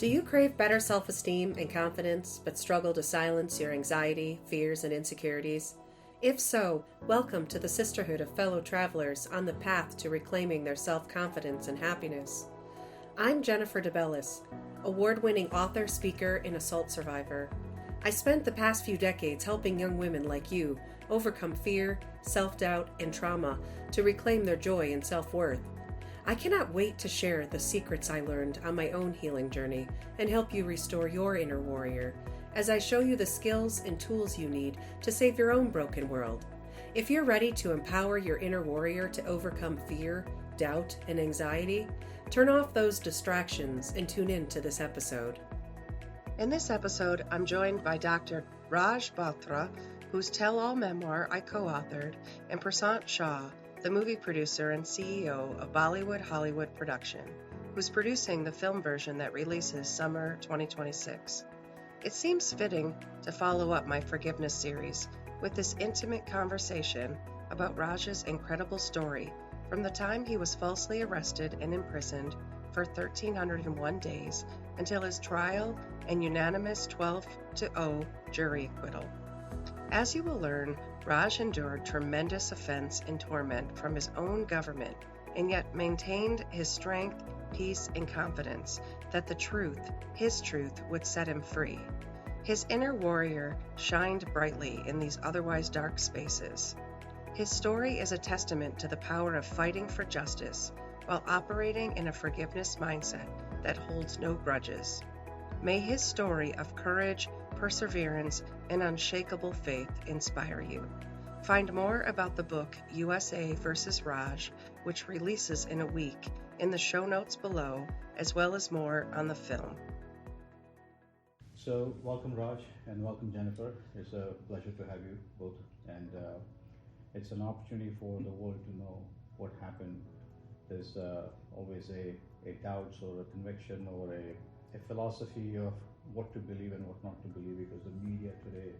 Do you crave better self-esteem and confidence, but struggle to silence your anxiety, fears, and insecurities? If so, welcome to the sisterhood of fellow travelers on the path to reclaiming their self-confidence and happiness. I'm Jennifer DeBellis, award-winning author, speaker, and assault survivor. I spent the past few decades helping young women like you overcome fear, self-doubt, and trauma to reclaim their joy and self-worth. I cannot wait to share the secrets I learned on my own healing journey and help you restore your inner warrior as I show you the skills and tools you need to save your own broken world. If you're ready to empower your inner warrior to overcome fear, doubt, and anxiety, turn off those distractions and tune in to this episode. In this episode, I'm joined by Dr. Raj Bothra, whose tell-all memoir I co-authored, and Prashant Shah, the movie producer and CEO of Bollywood Hollywood Production, who's producing the film version that releases summer 2026. It seems fitting to follow up my forgiveness series with this intimate conversation about Raj's incredible story from the time he was falsely arrested and imprisoned for 1,301 days until his trial and unanimous 12-0 jury acquittal. As you will learn, Raj endured tremendous offense and torment from his own government and yet maintained his strength, peace, and confidence that the truth, his truth, would set him free. His inner warrior shined brightly in these otherwise dark spaces. His story is a testament to the power of fighting for justice while operating in a forgiveness mindset that holds no grudges. May his story of courage, perseverance, and unshakable faith inspire you. Find more about the book USA vs. Raj, which releases in a week, in the show notes below, as well as more on the film. So, welcome Raj and welcome Jennifer. It's a pleasure to have you both, and it's an opportunity for the world to know what happened. There's always a doubt or a conviction or a philosophy of what to believe and what not to believe, because the media today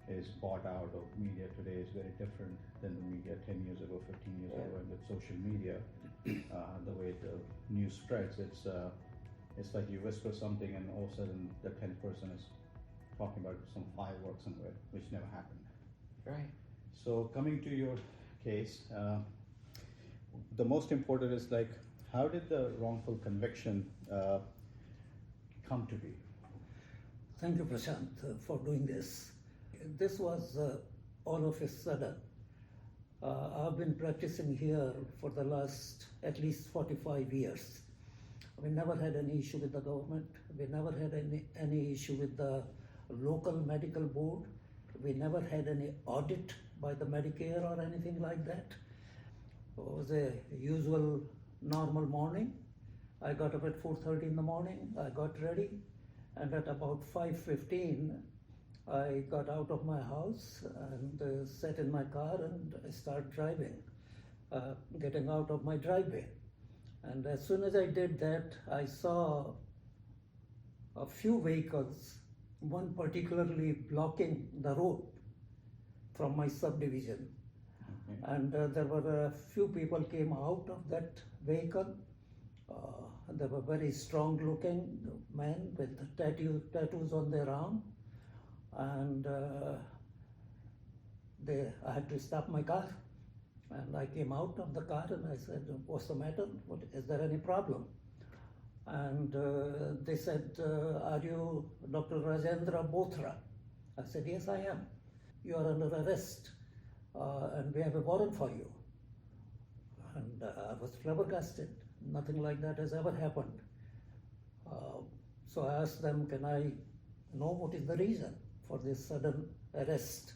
is bought out, or media today is very different than the media 10 years ago, 15 years ago. And with social media, the way the news spreads, it's like you whisper something and all of a sudden the 10th person is talking about some fireworks somewhere, which never happened. Right. So coming to your case, the most important is like, how did the wrongful conviction come to be? Thank you, Prashant, for doing this. This was all of a sudden. I've been practicing here for the last at least 45 years. We never had any issue with the government. We never had any issue with the local medical board. We never had any audit by the Medicare or anything like that. It was a usual normal morning. I got up at 4:30 in the morning. I got ready. And at about 5:15, I got out of my house and sat in my car and I started driving, getting out of my driveway. And as soon as I did that, I saw a few vehicles, one particularly blocking the road from my subdivision. Okay. And there were a few people came out of that vehicle. They were very strong-looking men with tattoos on their arm, and I had to stop my car. And I came out of the car and I said, "What's the matter? Is there any problem?" And they said, "Are you Dr. Rajendra Bothra?" I said, "Yes, I am. You are under arrest, and we have a warrant for you." And I was flabbergasted. Nothing like that has ever happened. So I asked them, "Can I know what is the reason for this sudden arrest?"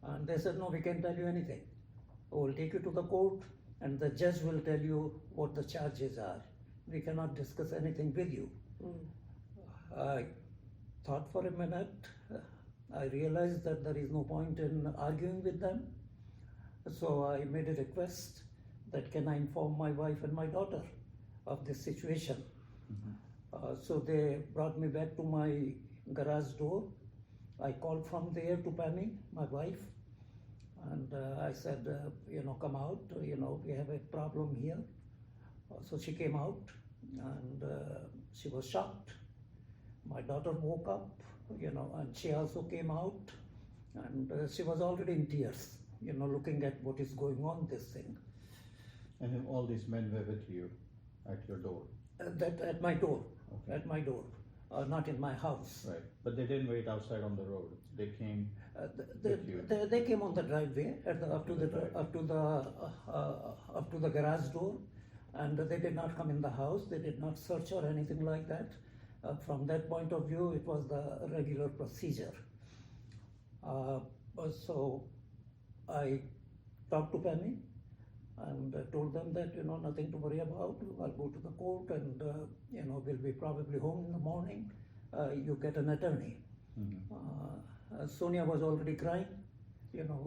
And they said, "No, we can't tell you anything. We'll take you to the court and the judge will tell you what the charges are. We cannot discuss anything with you." I thought for a minute. I realized that there is no point in arguing with them. So I made a request that can I inform my wife and my daughter of this situation. So they brought me back to my garage door. I called from there to Penny, my wife, and I said, come out, we have a problem here. So she came out and she was shocked My daughter woke up, and she also came out, and she was already in tears, looking at what is going on, this thing. And then all these men were with you at your door? That at my door, Okay. at my door, not in my house. Right. But they didn't wait outside on the road. They came with you. They came on the driveway up to the garage door, and they did not come in the house. They did not search or anything like that. From that point of view, it was the regular procedure. So I talked to Penny and told them that nothing to worry about. I'll go to the court, and we'll be probably home in the morning. You get an attorney. Sonia was already crying,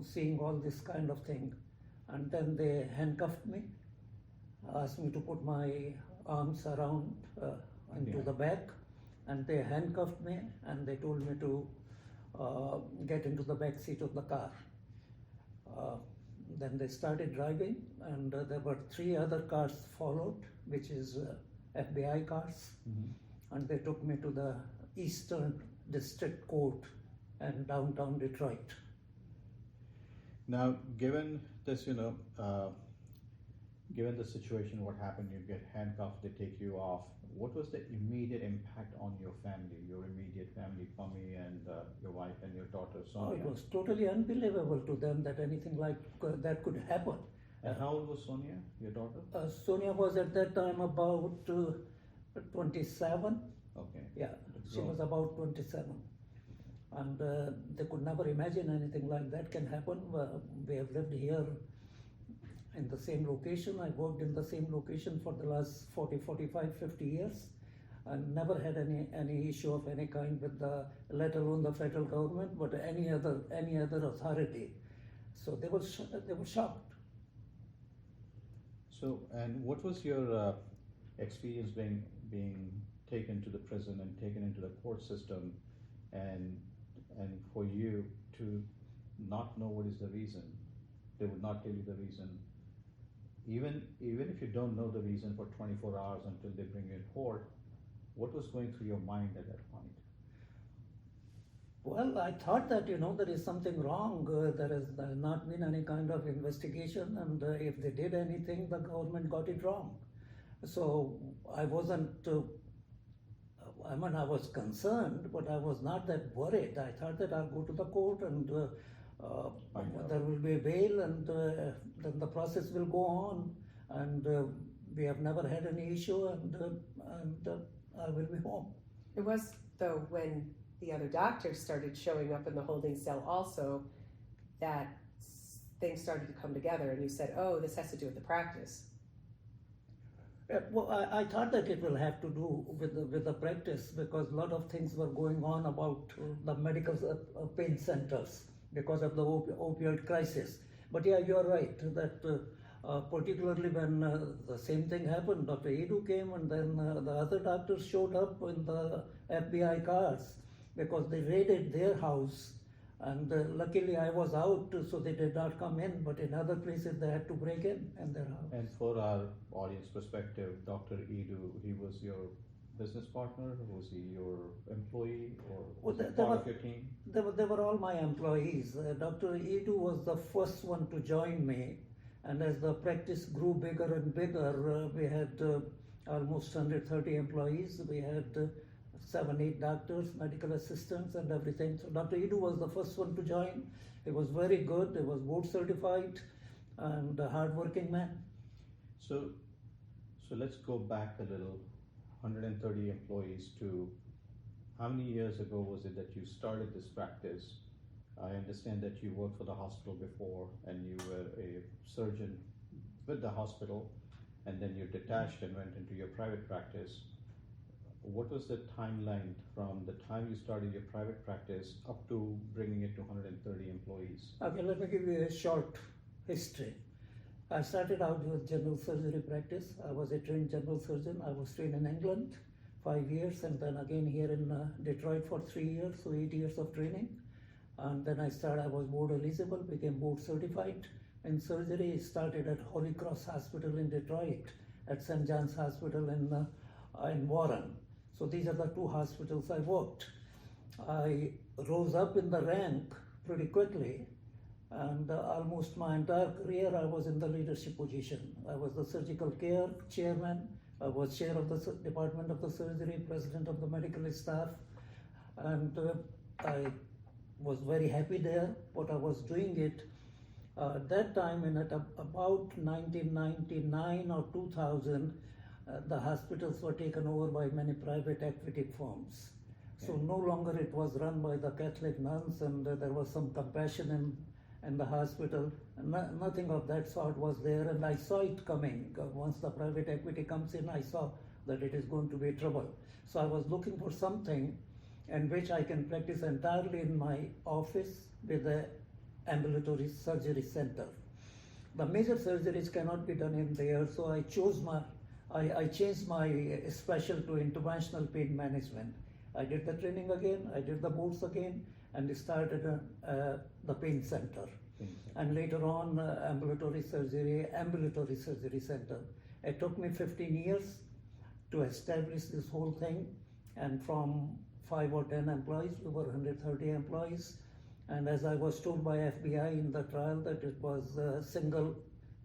seeing all this kind of thing. And then they handcuffed me, asked me to put my arms around into the back, and they handcuffed me, and they told me to get into the back seat of the car. Then they started driving, and there were 3 other cars followed, which is FBI cars, and they took me to the Eastern District Court in downtown Detroit. Now, given this, given the situation, what happened, you get handcuffed, they take you off. What was the immediate impact on your family, your immediate family, Pummy and your wife and your daughter, Sonia? It was totally unbelievable to them that anything like that could happen. And how old was Sonia, your daughter? Sonia was at that time about 27. Okay. Yeah, she was about 27. And they could never imagine anything like that can happen. We have lived here in the same location. I worked in the same location for the last 40, 45, 50 years, and never had any issue of any kind with let alone the federal government, but any other authority. So they were shocked. So, and what was your experience being taken to the prison and taken into the court system, and for you to not know what is the reason? They would not tell you the reason. Even if you don't know the reason for 24 hours until they bring you in court, what was going through your mind at that point? Well, I thought that, there is something wrong. There has not been any kind of investigation, and if they did anything, the government got it wrong. So I wasn't, I was concerned, but I was not that worried. I thought that I'll go to the court and there will be a bail, and then the process will go on, and we have never had any issue, and I will be home. It was, though, when the other doctors started showing up in the holding cell also, that things started to come together, and you said, oh, this has to do with the practice. Well, I thought that it will have to do with the practice, because a lot of things were going on about the medical pain centers because of the opioid crisis. But yeah, you are right that particularly when the same thing happened, Dr. Edu came, and then the other doctors showed up in the FBI cars because they raided their house. And luckily I was out, so they did not come in, but in other places they had to break in their house. And for our audience perspective, Dr. Edu, he was your business partner? Was he your employee, or was he part of your team? They were all my employees. Dr. Edu was the first one to join me, and as the practice grew bigger and bigger, we had almost 130 employees. We had 7, 8 doctors, medical assistants, and everything. So Dr. Edu was the first one to join. He was very good. He was board certified and a hard-working man. So let's go back a little. 130 employees to how many years ago was it that you started this practice? I understand that you worked for the hospital before, and you were a surgeon with the hospital, and then you detached and went into your private practice. What was the timeline from the time you started your private practice up to bringing it to 130 employees? Okay, let me give you a short history. I started out with general surgery practice. I was a trained general surgeon. I was trained in England 5 years, and then again here in Detroit for 3 years, so 8 years of training. And then I was board eligible, became board certified in surgery. Started at Holy Cross Hospital in Detroit, at St. John's Hospital in Warren. So these are the two hospitals I worked. I rose up in the rank pretty quickly, and almost my entire career I was in the leadership position. I was the surgical care chairman, I was chair of the department of the surgery, president of the medical staff, and I was very happy there, what I was doing it. At that time, about 1999 or 2000, the hospitals were taken over by many private equity firms. So no longer it was run by the Catholic nuns, and there was some compassion in the hospital. Nothing of that sort was there, and I saw it coming. Once the private equity comes in, I saw that it is going to be trouble. So I was looking for something in which I can practice entirely in my office with a ambulatory surgery center. The major surgeries cannot be done in there, so I changed my special to interventional pain management. I did the training again, I did the boards again, and started the pain center. And later on, ambulatory surgery center. It took me 15 years to establish this whole thing, and from 5 or 10 employees, we were 130 employees. And as I was told by FBI in the trial that it was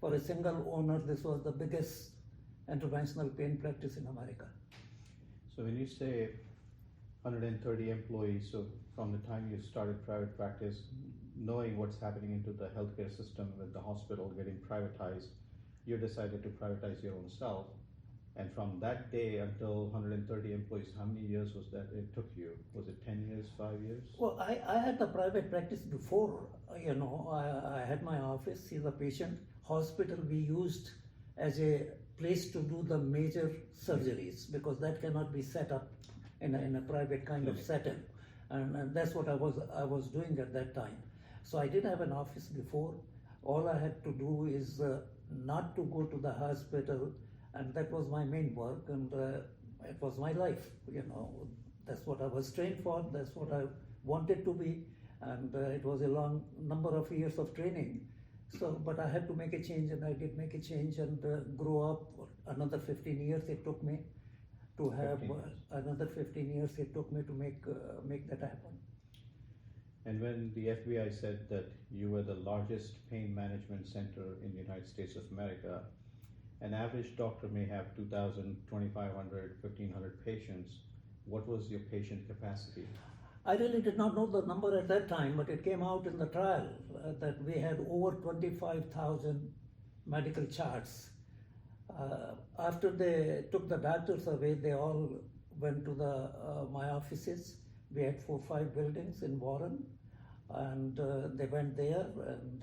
for a single owner, this was the biggest interventional pain practice in America. So when you say 130 employees, so from the time you started private practice, knowing what's happening into the healthcare system with the hospital getting privatized, you decided to privatize your own self. And from that day until 130 employees, how many years was that it took you? Was it 10 years, 5 years? Well, I had the private practice before, I had my office, see the patient. Hospital we used as a place to do the major surgeries, because that cannot be set up in a private kind of setting. And that's what I was doing at that time. So I did have an office before. All I had to do is not to go to the hospital, and that was my main work, and it was my life. That's what I was trained for, that's what I wanted to be, and it was a long number of years of training. So, but I had to make a change, and I did make a change and grow up. Another 15 years it took me to have, another 15 years it took me to make that happen. And when the FBI said that you were the largest pain management center in the United States of America, an average doctor may have 2,000, 2,500, 1,500 patients. What was your patient capacity? I really did not know the number at that time, but it came out in the trial that we had over 25,000 medical charts. After they took the doctors away, they all went to my offices. We had 4 or 5 buildings in Warren, and they went there, and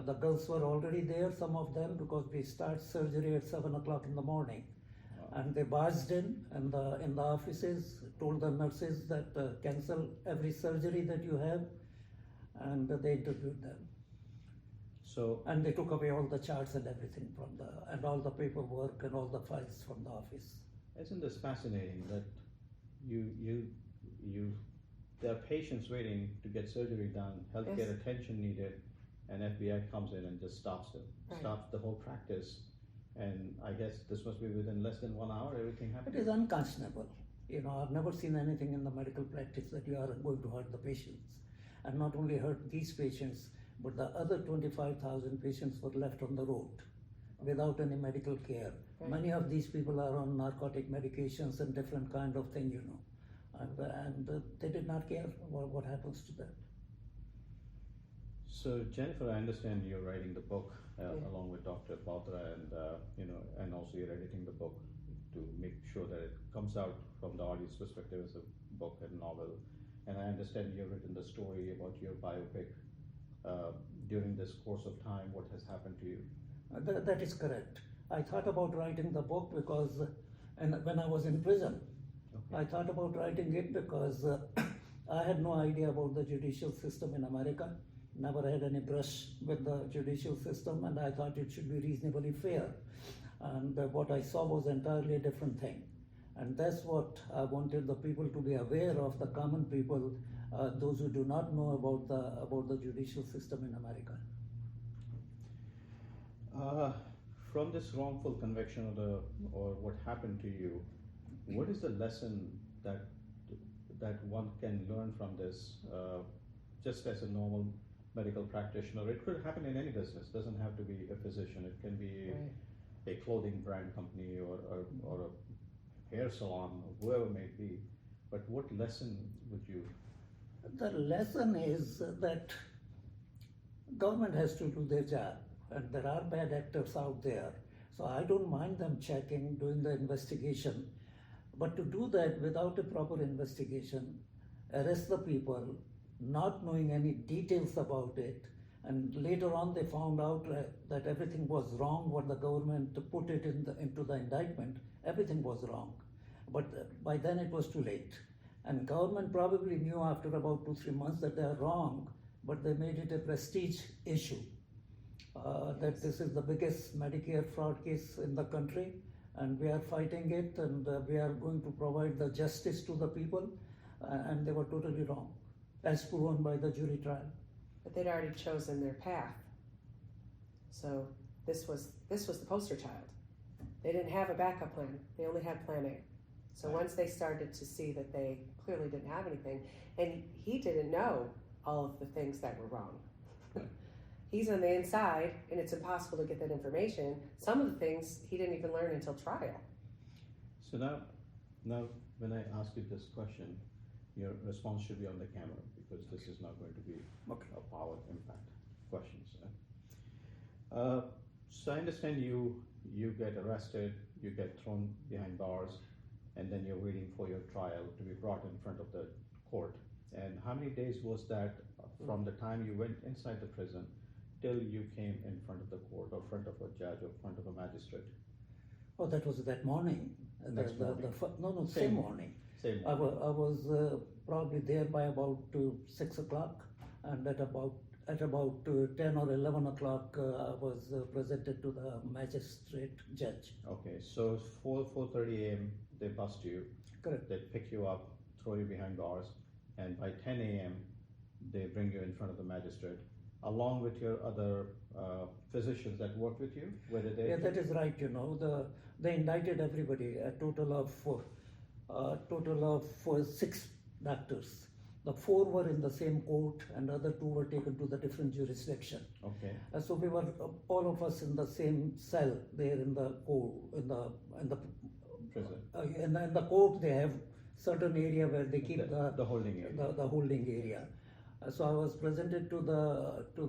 the girls were already there, some of them, because we start surgery at 7 o'clock in the morning. And they barged in the offices, told the nurses that cancel every surgery that you have, and they interviewed them. And they took away all the charts and everything and all the paperwork and all the files from the office. Isn't this fascinating that there are patients waiting to get surgery done, healthcare attention needed, and FBI comes in and just stops it, stops the whole practice. And I guess this must be within less than 1 hour, everything happens. It is unconscionable. I've never seen anything in the medical practice that you are going to hurt the patients. And not only hurt these patients, but the other 25,000 patients were left on the road without any medical care. Many of these people are on narcotic medications and different kind of thing, and they did not care what happens to them. So Jennifer, I understand you're writing the book along with Dr. Bothra, and also you're editing the book to make sure that it comes out from the audience perspective as a book and novel. And I understand you've written the story about your biopic. During this course of time, what has happened to you? That is correct. I thought about writing the book because, when I was in prison, I thought about writing it because I had no idea about the judicial system in America. Never had any brush with the judicial system, and I thought it should be reasonably fair. And what I saw was entirely a different thing. And that's what I wanted the people to be aware of, the common people, those who do not know about the judicial system in America. From this wrongful conviction or what happened to you, What is the lesson that one can learn from this, just as a normal medical practitioner? It could happen in any business. Doesn't have to be a physician. It can be a clothing brand company or a hair salon, or whoever it may be. But what lesson would you? The lesson is that government has to do their job, and there are bad actors out there. So I don't mind them checking, doing the investigation, but to do that without a proper investigation, arrest the people, not knowing any details about it, and later on they found out that everything was wrong. What the government put it into the indictment, everything was wrong. But by then it was too late. And government probably knew after about 2-3 months that they are wrong, but they made it a prestige issue. That this is the biggest Medicare fraud case in the country, and we are fighting it, and we are going to provide the justice to the people, and they were totally wrong, as proven by the jury trial. But they'd already chosen their path. So this was the poster child. They didn't have a backup plan. They only had plan A. So once they started to see that they clearly didn't have anything, and he didn't know all of the things that were wrong. He's on the inside, and it's impossible to get that information. Some of the things he didn't even learn until trial. So now, when I ask you this question, your response should be on the camera, because this is not going to be a power impact questions. So I understand you get arrested, you get thrown behind bars, and then you're waiting for your trial to be brought in front of the court. And how many days was that from the time you went inside the prison till you came in front of the court, or front of a judge, or front of a magistrate? Oh, that was that morning. Next morning? Same morning. Same I morning. was probably there by about 6 o'clock, and at about 10 or 11 o'clock I was presented to the magistrate judge. Okay, so 4:30 a.m. they bust you. Correct. They pick you up, throw you behind bars, and by 10 a.m. they bring you in front of the magistrate, along with your other physicians that work with you. Whether they Yeah, that is right. They indicted everybody. A total of 6 doctors. The 4 were in the same court, and the other 2 were taken to the different jurisdiction. Okay. So we were all of us in the same cell there in the court, in the Prison. In the court they have certain area where they keep the holding area. The holding area. So I was presented to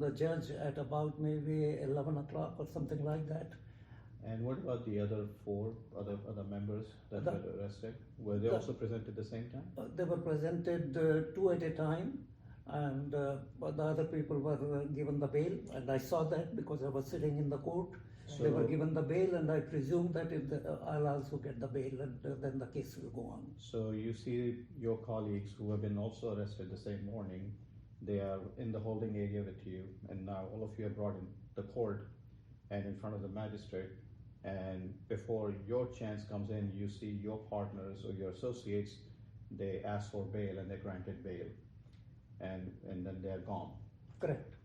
the judge at about maybe 11 o'clock or something like that. And what about the other 4 other members that were arrested? Were they also presented at the same time? They were presented 2 at a time, and but the other people were given the bail, and I saw that because I was sitting in the court. They were given the bail, and I presume that I'll also get the bail, and then the case will go on. So you see your colleagues who have been also arrested the same morning, they are in the holding area with you, and now all of you are brought in the court and in front of the magistrate. And before your chance comes in, you see your partners or your associates, they ask for bail and they're granted bail, and then they're gone. Correct.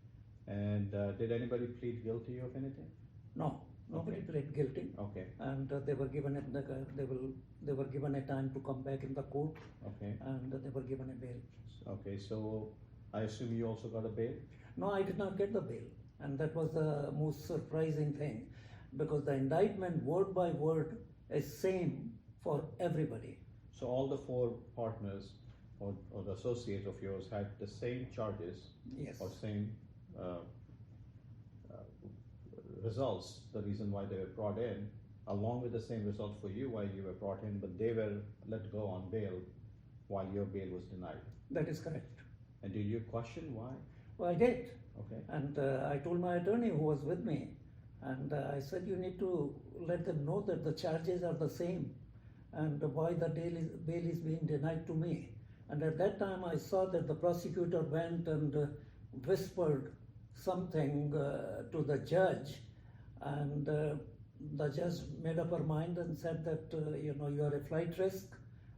And did anybody plead guilty of anything? No, nobody pleaded guilty. Okay. And they were given they were given a time to come back in the court. Okay. And they were given a bail. Okay, so I assume you also got a bail? No, I did not get the bail, and that was the most surprising thing, because the indictment word by word is same for everybody. So all the 4 partners or the associates of yours had the same charges? Yes. Or same results, the reason why they were brought in, along with the same results for you why you were brought in, but they were let go on bail while your bail was denied. That is correct. And did you question why? Well, I did. Okay. And I told my attorney who was with me, and I said, you need to let them know that the charges are the same, and why the bail is being denied to me. And at that time I saw that the prosecutor went and whispered something to the judge, and the judge made up her mind and said that you are a flight risk,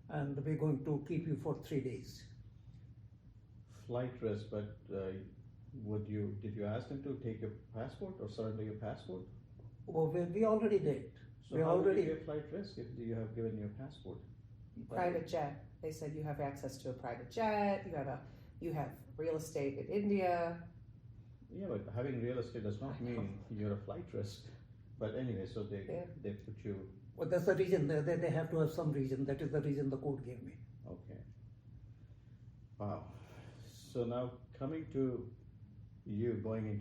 and we're going to keep you for 3 days. Flight risk, but did you ask them to take your passport or surrender your passport? Well, we already did. So how would you be a flight risk if you have given your passport? Private jet. They said you have access to a private jet. You have real estate in India. Yeah, but having real estate does not mean you're a flight risk. But anyway, so they put you. Well, that's the reason. They have to have some reason. That is the reason the court gave me. Okay. Wow. So now coming to you you're going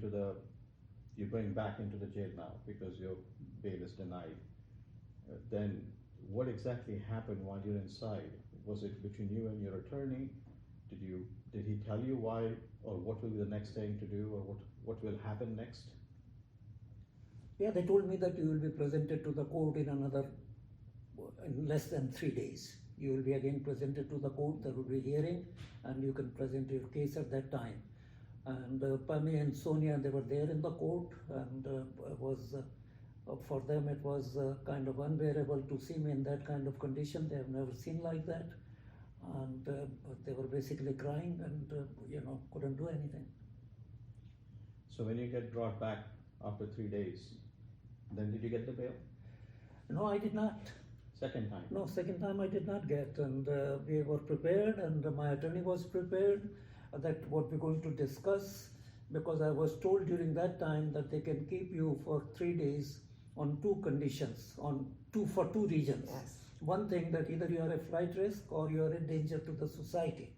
back into the jail now because your bail is denied. Then what exactly happened while you're inside? Was it between you and your attorney? Did he tell you why or what will be the next thing to do or what will happen next? Yeah, they told me that you will be presented to the court in less than 3 days. You will be again presented to the court, there will be hearing, and you can present your case at that time. And Pami and Sonia, they were there in the court, and for them it was kind of unbearable to see me in that kind of condition. They have never seen like that, and they were basically crying and couldn't do anything. So when you get brought back after 3 days, then did you get the bail? No, I did not. Second time? No, second time I did not get, and we were prepared, and my attorney was prepared that what we're going to discuss, because I was told during that time that they can keep you for 3 days on 2 conditions, for 2 reasons. Yes. One thing, that either you are a flight risk or you are a danger to the society.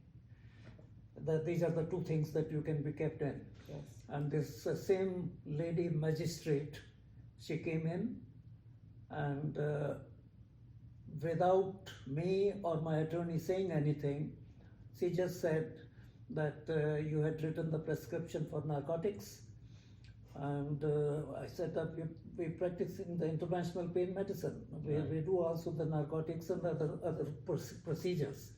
That these are the 2 things that you can be kept in. Yes. And this same lady magistrate, she came in and without me or my attorney saying anything, she just said that you had written the prescription for narcotics, and I said that we practice in the international pain medicine. We do also the narcotics and other procedures.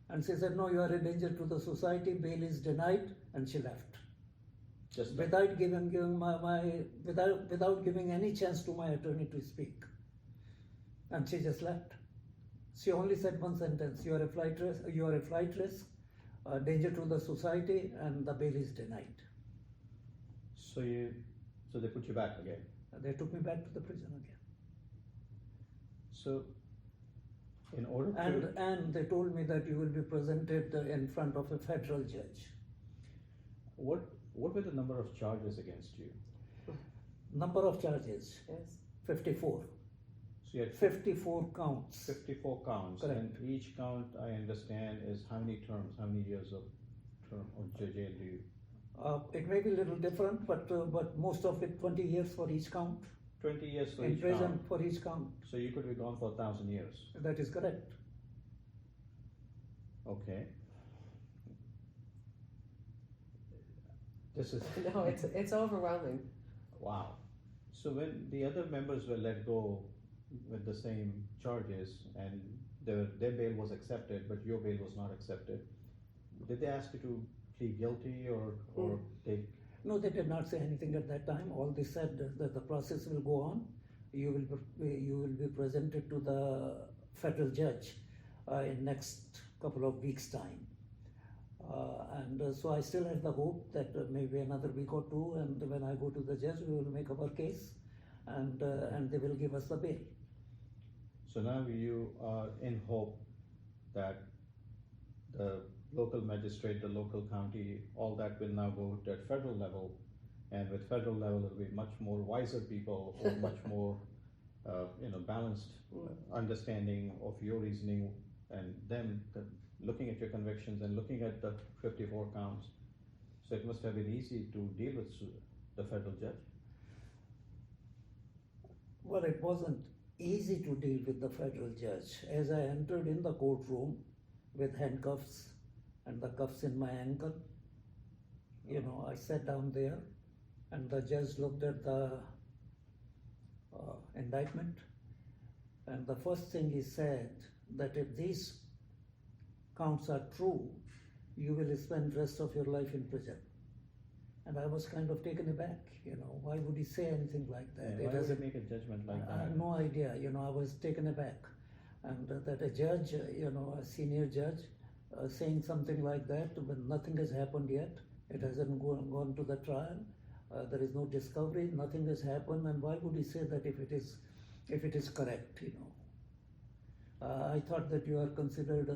And she said, no, you are a danger to the society, bail is denied, and she left. Just without giving any chance to my attorney to speak. And she just left. She only said one sentence: you are a flight risk, danger to the society, and the bail is denied. So they put you back again? They took me back to the prison again. So in order and they told me that you will be presented in front of a federal judge. What were the number of charges against you? Number of charges? Yes. 54. So you had 54 counts. 54 counts. Correct. And each count, I understand, is how many terms, how many years of term of jail do you? It may be a little different, but most of it 20 years for each count. 20 years for in each prison count. for each count. So you could be gone for 1,000 years. That is correct. Okay. This is No, it's overwhelming. wow. So when the other members were let go with the same charges and their bail was accepted, but your bail was not accepted, did they ask you to plead guilty or take? No, they did not say anything at that time. All they said that the process will go on. You will be presented to the federal judge in next couple of weeks' time. And so I still have the hope that maybe another week or 2, and when I go to the judge, we will make our case, and they will give us the bail. So now you are in hope that the local magistrate, the local county, all that will now go to federal level, and with federal level it will be much more wiser people or much more balanced understanding of your reasoning, and them looking at your convictions and looking at the 54 counts. So it must have been easy to deal with the federal judge. Well, it wasn't easy to deal with the federal judge. As I entered in the courtroom with handcuffs and the cuffs in my ankle, I sat down there, and the judge looked at the indictment, and the first thing he said, that if these counts are true, you will spend rest of your life in prison. And I was kind of taken aback, why would he say anything like that? Yeah, why would he make a judgment like that? I had no idea, I was taken aback. And that a judge, a senior judge, saying something like that when nothing has happened yet, it hasn't gone to the trial, there is no discovery, nothing has happened, and why would he say that if it is correct, I thought that you are considered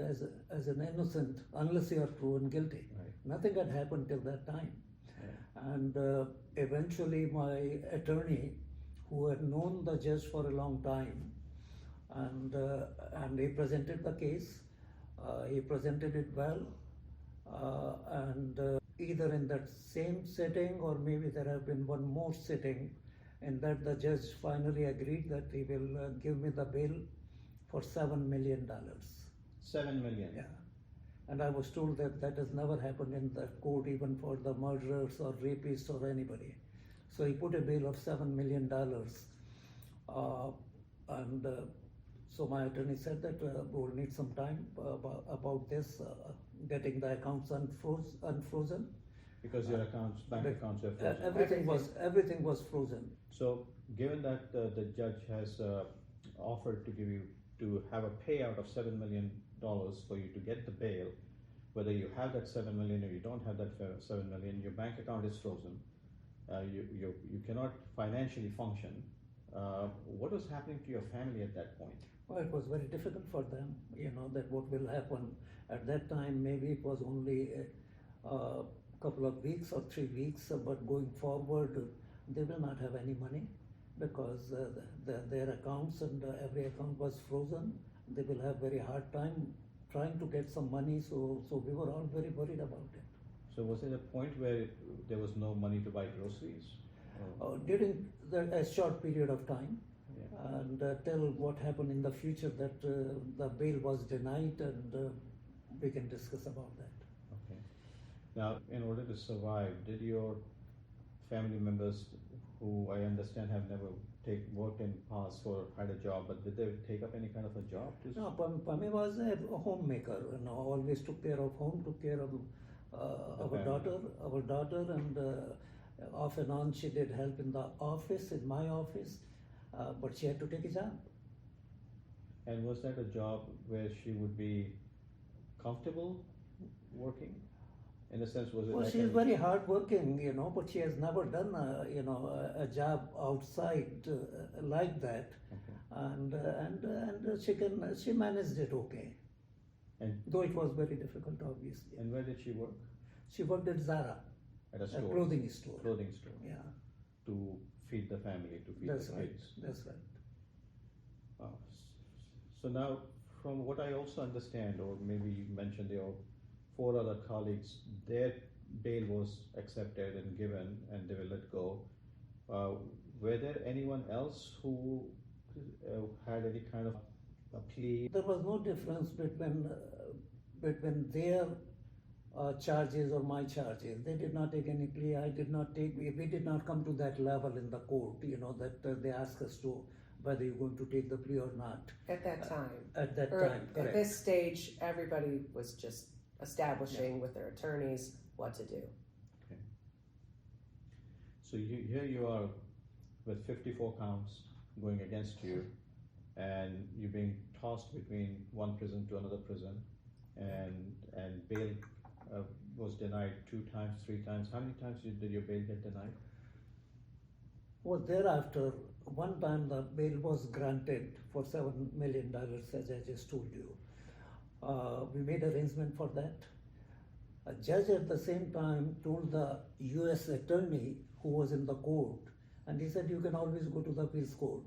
as an innocent unless you are proven guilty. Right. Nothing had happened till that time. Right. And eventually, my attorney, who had known the judge for a long time, and he presented the case. He presented it well, and either in that same sitting or maybe there have been one more sitting, in that the judge finally agreed that he will give me the bail for $7 million. $7 million. Yeah. And I was told that that has never happened in the court, even for the murderers or rapists or anybody. So he put a bail of $7 million. And so my attorney said that we'll need some time about this, getting the accounts unfrozen. Because your bank accounts were frozen. Everything was frozen. So, given that the judge has offered to have a payout of $7 million for you to get the bail, whether you have that $7 million or you don't have that $7 million, your bank account is frozen. You cannot financially function. What was happening to your family at that point? Well, it was very difficult for them, that what will happen. At that time, maybe it was only a couple of weeks or 3 weeks, but going forward, they will not have any money because their accounts and every account was frozen. They will have very hard time trying to get some money, so we were all very worried about it. So was there a point where there was no money to buy groceries? During a short period of time, Yeah. and till what happened in the future, that the bail was denied, and we can discuss about that. Okay. Now, in order to survive, did your family members, who I understand have never worked in past or had a job, but did they take up any kind of a job? No, Pami was a homemaker. Always took care of home, took care of our daughter, and off and on she did help in the office, in my office, but she had to take a job. And was that a job where she would be comfortable working? In a sense, was it? Well, like she is very hardworking, but she has never done, a job outside like that, Okay. and she managed it okay. And Though it was very difficult, obviously. where did she work? She worked at Zara, At a a store. clothing store. Clothing store. Yeah, To feed the family, to feed that's the right. kids. That's right. So now, from what I also understand, or maybe you mentioned your 4 other colleagues, their bail was accepted and given, and they were let go. Were there anyone else who had any kind of a plea? There was no difference between their charges or my charges. They did not take any plea. I did not take. We did not come to that level in the court. That they asked us to whether you're going to take the plea or not. At that time. At that Or time, at correct. this stage, everybody was just establishing with their attorneys what to do. Okay. So here you are with 54 counts going against you, and you're being tossed between one prison to another prison, and bail was denied 2 times, 3 times. How many times did your bail get denied? Well, thereafter, one time the bail was granted for $7 million, as I just told you. We made arrangement for that. A judge at the same time told the U.S. attorney who was in the court, and he said, you can always go to the appeals court.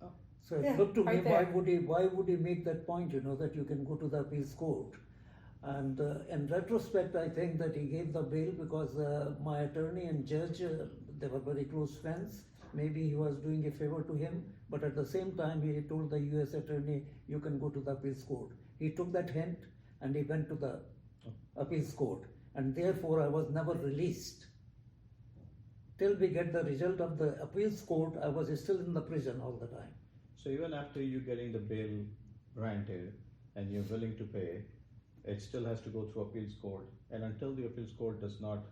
Oh. So it Yeah, looked to me, right there. why would he make that point, that you can go to the appeals court? And in retrospect, I think that he gave the bail because my attorney and judge, they were very close friends. Maybe he was doing a favor to him, but at the same time, he told the U.S. attorney, you can go to the appeals court. He took that hint and he went to the appeals court, and therefore I was never released. Till we get the result of the appeals court, I was still in the prison all the time. So even after you getting the bail granted and you're willing to pay, it still has to go through appeals court, and until the appeals court does not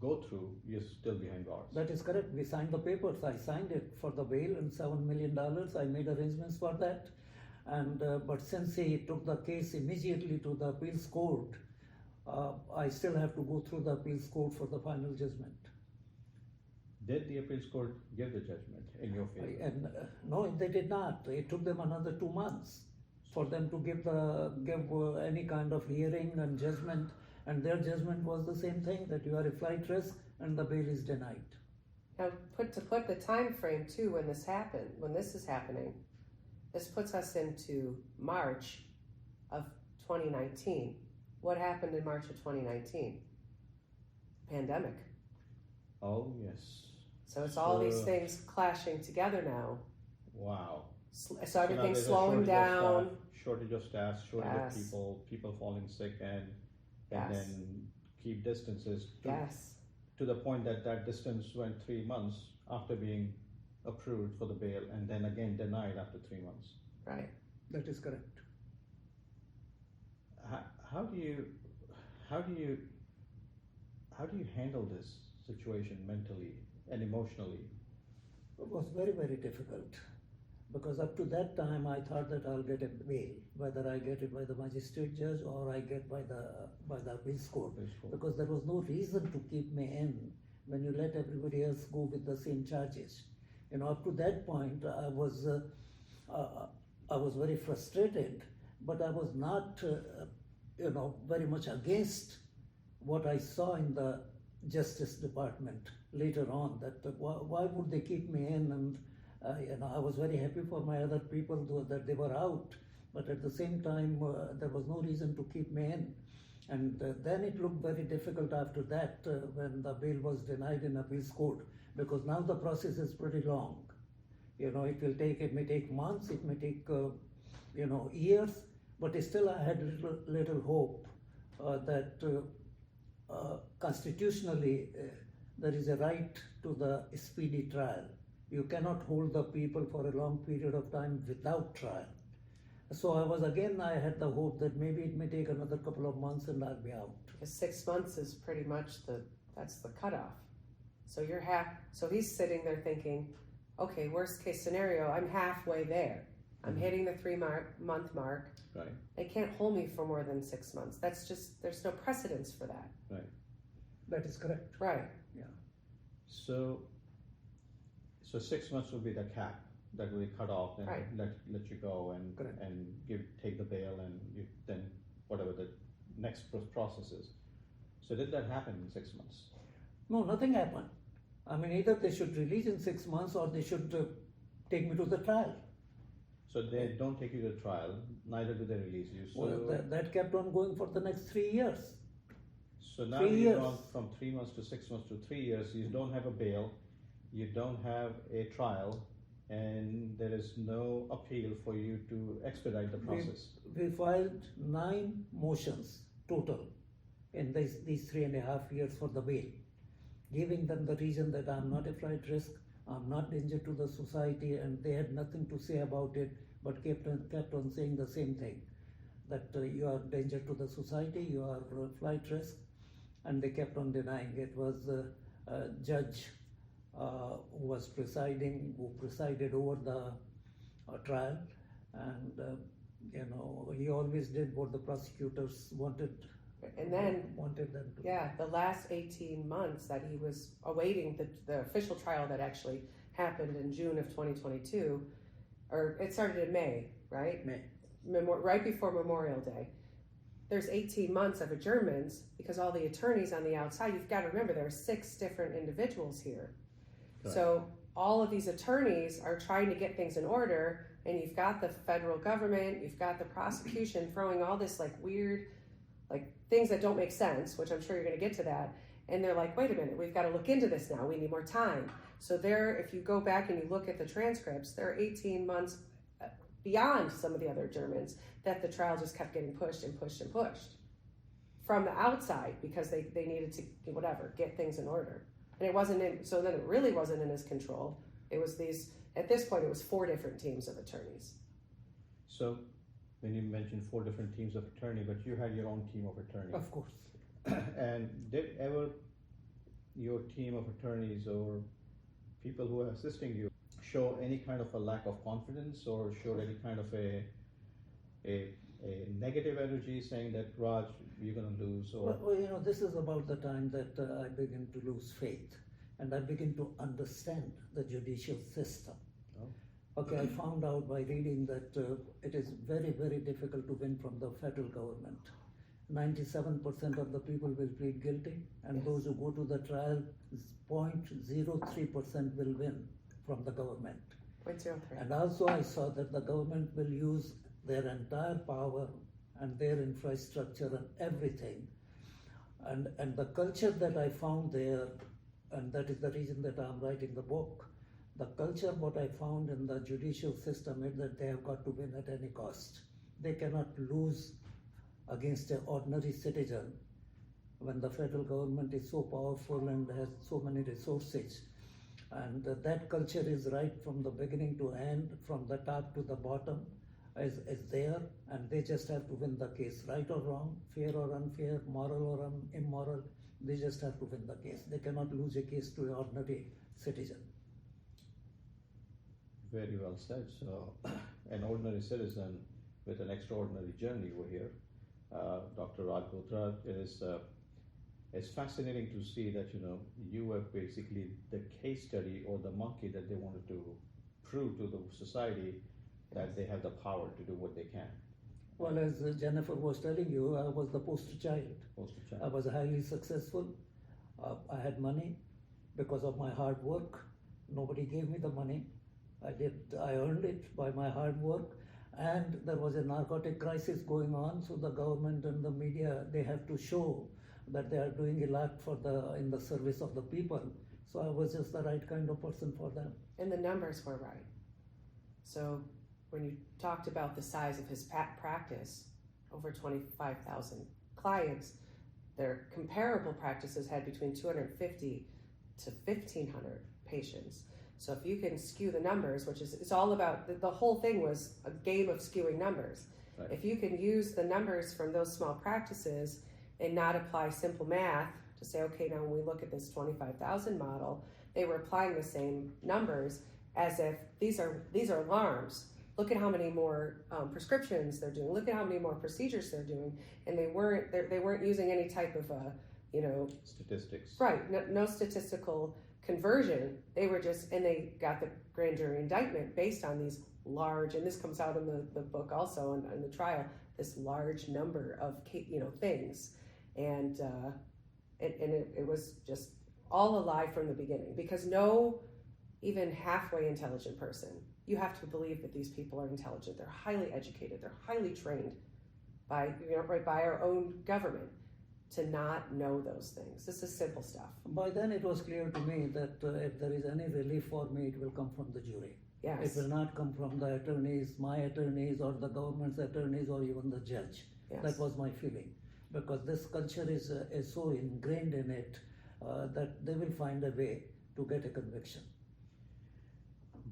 go through, you're still behind bars. That is correct. We signed the papers. I signed it for the bail and $7 million. I made arrangements for that. And but since he took the case immediately to the appeals court, I still have to go through the appeals court for the final judgment. Did the appeals court give the judgment in your favor? And no, they did not. It took them another 2 months. for them to give any kind of hearing and judgment, and their judgment was the same thing, that you are a flight risk and the bail is denied. Now, to put the time frame too when this is happening, this puts us into March of 2019. What happened in March of 2019? Pandemic. Oh, yes. So it's all these things clashing together now. Wow. So now everything's there's a slowing down. Shortage of staff, shortage Yes. of people falling sick, and Yes. then keep distances Yes. to the point that that distance went 3 months after being approved for the bail, and then again denied after 3 months. Right. That is correct. How do you handle this situation mentally and emotionally? It was very, very difficult, because up to that time I thought that I'll get a bail, whether I get it by the magistrate judge or I get by the appeals court, because there was no reason to keep me in when you let everybody else go with the same charges. Up to that point I was very frustrated, but I was not very much against what I saw in the Justice Department later on, that why would they keep me in, and I was very happy for my other people that they were out, but at the same time there was no reason to keep me in. And then it looked very difficult after that when the bail was denied in appeals court, because now the process is pretty long. It may take months, it may take years, but still I had little hope that constitutionally there is a right to the speedy trial. You cannot hold the people for a long period of time without trial. So I had the hope that maybe it may take another couple of months and I'll be out. Because 6 months is pretty much that's the cutoff. So so he's sitting there thinking, okay, worst case scenario, I'm halfway there. I'm hitting the 3-month mark. Right. They can't hold me for more than 6 months. That's just, there's no precedence for that. Right. That is correct. Right. Yeah. So 6 months will be the cap that will be cut off and Right. let you go and Correct. and take the bail, and then whatever the next process is. So did that happen in 6 months? No, nothing happened. I mean, either they should release in 6 months or they should take me to the trial. So they don't take you to trial, neither do they release you. So, Well, that kept on going for the next 3 years. so now 3 you've years. gone from 3 months to 6 months to 3 years. You don't have a bail, you don't have a trial, and there is no appeal for you to expedite the process. We filed 9 motions total in these 3.5 years for the bail, giving them the reason that I'm not a flight risk, I'm not danger to the society, and they had nothing to say about it, but kept on saying the same thing, that you are danger to the society, you are a flight risk, and they kept on denying. It was a judge who was who presided over the trial, and he always did what the prosecutors wanted. And then, wanted them to. yeah, the last 18 months that he was awaiting the official trial that actually happened in June of 2022, or it started in May, right? May. Right before Memorial Day. There's 18 months of adjournments because all the attorneys on the outside, you've got to remember there are 6 different individuals here. Correct. So all of these attorneys are trying to get things in order, and you've got the federal government, you've got the prosecution throwing all this weird things that don't make sense, which I'm sure you're going to get to that. And they're like, wait a minute, we've got to look into this now. We need more time. So if you go back and you look at the transcripts, there are 18 months beyond some of the other adjournments that the trial just kept getting pushed and pushed and pushed from the outside because they needed to, get things in order. And so then it really wasn't in his control. It was at this point, it was 4 different teams of attorneys. So when you mentioned 4 different teams of attorney, but you had your own team of attorney. Of course. And did ever your team of attorneys or people who are assisting you show any kind of a lack of confidence or showed any kind of a negative energy saying that, Raj, you're going to lose? Or Well, this is about the time that I begin to lose faith, and I begin to understand the judicial system. Oh. Okay, I found out by reading that it is very, very difficult to win from the federal government. 97% of the people will plead guilty, and Yes. those who go to the trial, 0.03% will win from the government. 0.03. And also, I saw that the government will use their entire power and their infrastructure and everything. And the culture that I found there, and that is the reason that I'm writing the book, the culture what I found in the judicial system is that they have got to win at any cost. They cannot lose against an ordinary citizen when the federal government is so powerful and has so many resources. And that culture is right from the beginning to end, from the top to the bottom, is there, and they just have to win the case, right or wrong, fair or unfair, moral or immoral. They just have to win the case. They cannot lose a case to an ordinary citizen. Very well said. So, an ordinary citizen with an extraordinary journey over here, Dr. Raj Bothra, it's fascinating to see that you were basically the case study or the monkey that they wanted to prove to the society that they have the power to do what they can. Well, as Jennifer was telling you, I was the poster child. I was highly successful. I had money because of my hard work. Nobody gave me the money. I earned it by my hard work. And there was a narcotic crisis going on, so the government and the media, they have to show that they are doing a lot in the service of the people. So I was just the right kind of person for them. And the numbers were right. So when you talked about the size of his practice, over 25,000 clients, their comparable practices had between 250 to 1,500 patients. So if you can skew the numbers, which is, it's all about, the whole thing was a game of skewing numbers. Right. If you can use the numbers from those small practices and not apply simple math to say, okay, now when we look at this 25,000 model, they were applying the same numbers as if these are alarms. Look at how many more prescriptions they're doing. Look at how many more procedures they're doing, and they weren't using any type of statistics. Right, no statistical conversion. They were just, and they got the grand jury indictment based on these large, and this comes out in the book also in the trial, this large number of things, and it was just all a lie from the beginning, because no even halfway intelligent person, you have to believe that these people are intelligent, they're highly educated, they're highly trained by our own government, to not know those things. This is simple stuff. By then it was clear to me that if there is any relief for me, it will come from the jury. Yes. It will not come from the attorneys, my attorneys, or the government's attorneys, or even the judge. Yes. That was my feeling. Because this culture is so ingrained in it that they will find a way to get a conviction.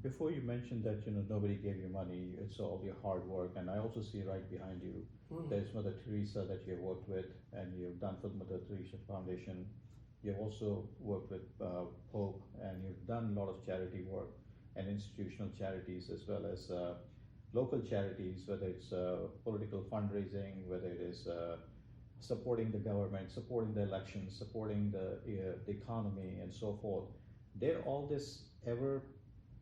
Before you mentioned that nobody gave you money, it's all your hard work, and I also see right behind you there's Mother Teresa that you've worked with, and you've done for the Mother Teresa Foundation. You've also worked with Pope, and you've done a lot of charity work and institutional charities, as well as local charities, whether it's political fundraising, whether it is supporting the government, supporting the elections, supporting the economy, and so forth. Did all this ever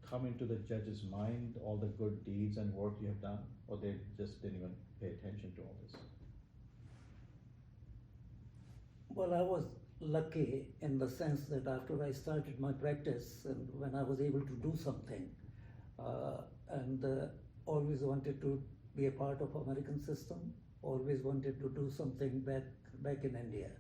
come into the judge's mind, all the good deeds and work you have done, or they just didn't even pay attention to all this? Well, I was lucky in the sense that after I started my practice, and when I was able to do something, and always wanted to be a part of American system, always wanted to do something back in India.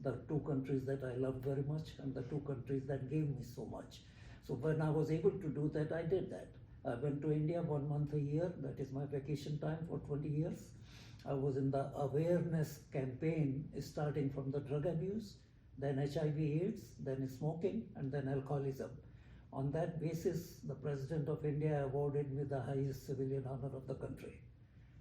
The two countries that I loved very much, and the two countries that gave me so much. So when I was able to do that, I did that. I went to India 1 month a year, that is my vacation time for 20 years. I was in the awareness campaign, starting from the drug abuse, then HIV/AIDS, then smoking, and then alcoholism. On that basis, the President of India awarded me the highest civilian honor of the country.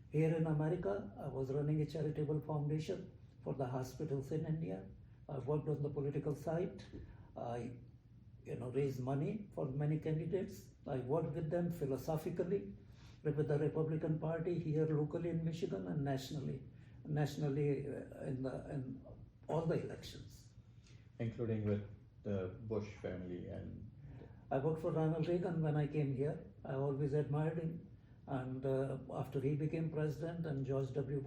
Here in America, I was running a charitable foundation for the hospitals in India. I worked on the political side. I raised money for many candidates. I worked with them philosophically, with the Republican Party here locally in Michigan and nationally in all the elections. Including with the Bush family and... I worked for Ronald Reagan when I came here. I always admired him. And after he became president and George H.W.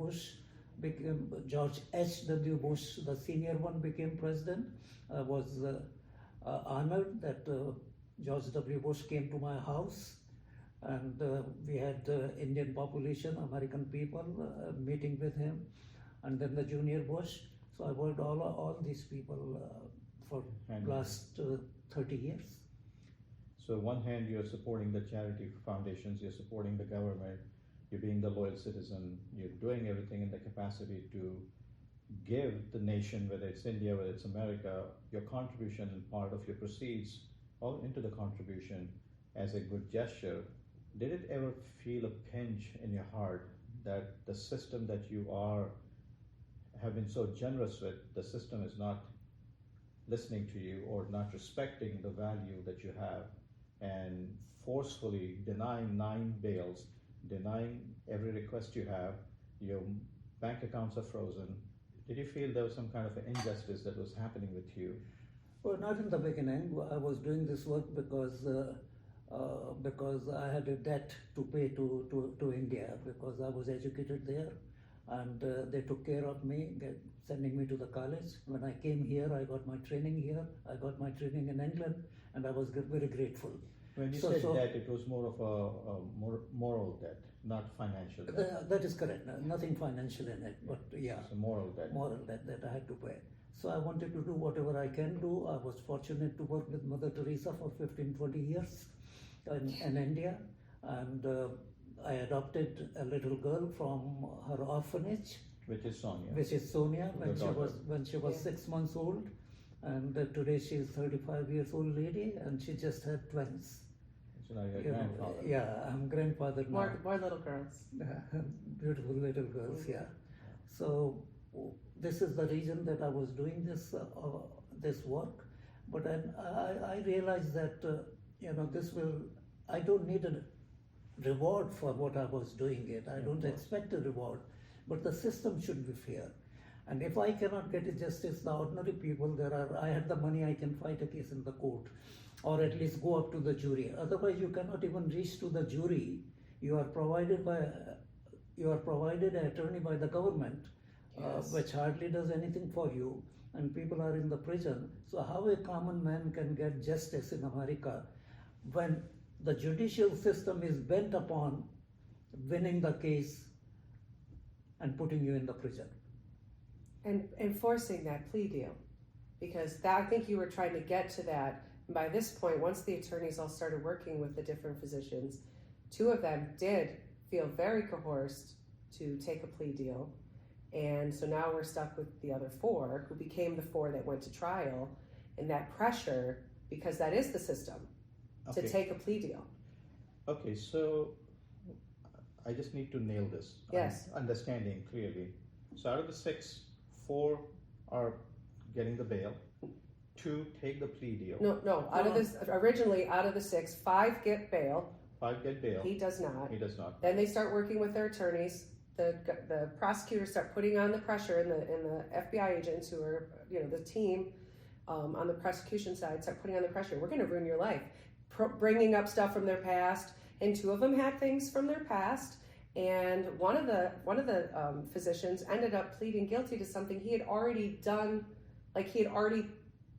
Bush, the senior one, became president, I was honored that George W. Bush came to my house, and we had Indian population, American people meeting with him, and then the junior Bush. So I worked all these people for last 30 years. So on one hand, you're supporting the charity foundations, you're supporting the government, you're being the loyal citizen, you're doing everything in the capacity to give the nation, whether it's India, whether it's America, your contribution and part of your proceeds all into the contribution as a good gesture. Did it ever feel a pinch in your heart that the system that you have been so generous with, the system is not listening to you or not respecting the value that you have, and forcefully denying 9 bails, denying every request you have, your bank accounts are frozen? Did you feel there was some kind of an injustice that was happening with you? Well, not in the beginning. I was doing this work because I had a debt to pay to India, because I was educated there, and they took care of me, sending me to the college. When I came here, I got my training here. I got my training in England, and I was very grateful. When you said debt, it was more of a moral debt, not financial debt. That is correct. Nothing financial in it, but yeah. It's a moral debt. Moral debt that I had to pay. So I wanted to do whatever I can do. I was fortunate to work with Mother Teresa for 15-20 years in India, and I adopted a little girl from her orphanage, Which is Sonia. when she was 6 months old, and today she is 35 years old lady, and she just had twins. So now you're grandfather. Yeah, I'm grandfather now. More little girls. Beautiful little girls, yeah. So this is the reason that I was doing this work, but I realized that I don't need a reward for what I was doing it. I don't expect a reward, but the system should be fair. And if I cannot get a justice, the ordinary people, I had the money, I can fight a case in the court, or at least go up to the jury. Otherwise, you cannot even reach to the jury. You are provided an attorney by the government, Yes. which hardly does anything for you, and people are in the prison. So how a common man can get justice in America when the judicial system is bent upon winning the case and putting you in the prison? And enforcing that plea deal, because I think you were trying to get to that. And by this point, once the attorneys all started working with the different physicians, 2 of them did feel very coerced to take a plea deal. And so now we're stuck with the other 4, who became the 4 that went to trial, and that pressure, because that is the system, to take a plea deal. Okay, so I just need to nail this. Yes. Understanding clearly. So out of the 6, 4 are getting the bail, 2 take the plea deal. No. Originally out of the 6, 5 get bail. 5 get bail. He does not. He does not. Then they start working with their attorneys. The prosecutors start putting on the pressure, and the FBI agents, who are the team on the prosecution side, start putting on the pressure. We're going to ruin your life, bringing up stuff from their past. And 2 of them had things from their past. And one of the physicians ended up pleading guilty to something he had already done, like he had already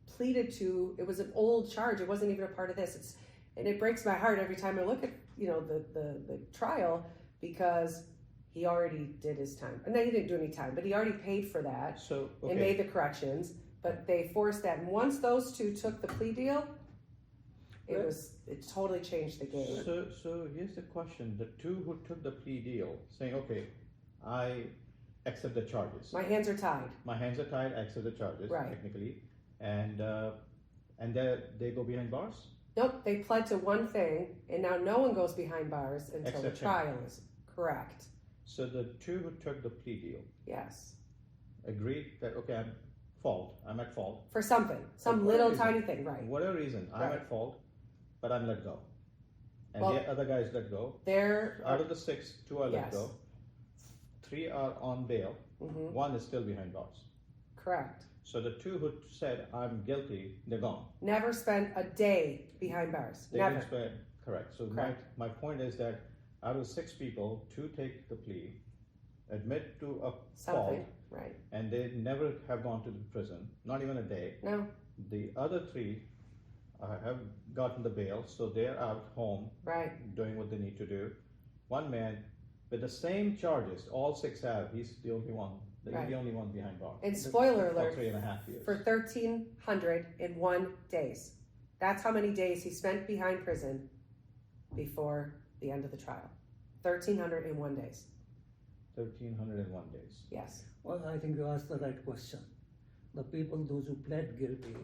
pleaded to. It was an old charge. It wasn't even a part of this. And it breaks my heart every time I look at the trial, because he already did his time. And then he didn't do any time, but he already paid for that. So and made the corrections. But they forced that. And once those 2 took the plea deal, it totally changed the game. So here's the question: the 2 who took the plea deal, saying, "Okay, I accept the charges. My hands are tied. I accept the charges, Right. technically," and they go behind bars. Nope, they pled to one thing, and now no one goes behind bars until Except the trial is correct. So the 2 who took the plea deal Yes, agreed that, okay, I'm at fault. for something, some For little whatever tiny thing, right? Whatever reason, I'm Right. at fault, but I'm let go. And Well, the other guys let go. They're Out of the 6, 2 are let Yes. go. 3 are on bail. mhm, 1 is still behind bars. correct. So the 2 who said, "I'm guilty," they're gone. Never spent a day behind bars. They Never. didn't spend, Correct. So Correct. my point is that out of 6 people, 2 take the plea, admit to a fault, Something, right? and they never have gone to the prison, not even a day. No, The other 3 have gotten the bail, so they're out home right. doing what they need to do. One man with the same charges, all 6 have. He's the only one. He's Right. the only one behind bars. And spoiler For alert, 3.5 years. for 1,301 days. That's how many days he spent behind prison before the end of the trial. 1,301 days. 1,301 days. Yes. Well, I think you asked the right question. The people, those who pled guilty,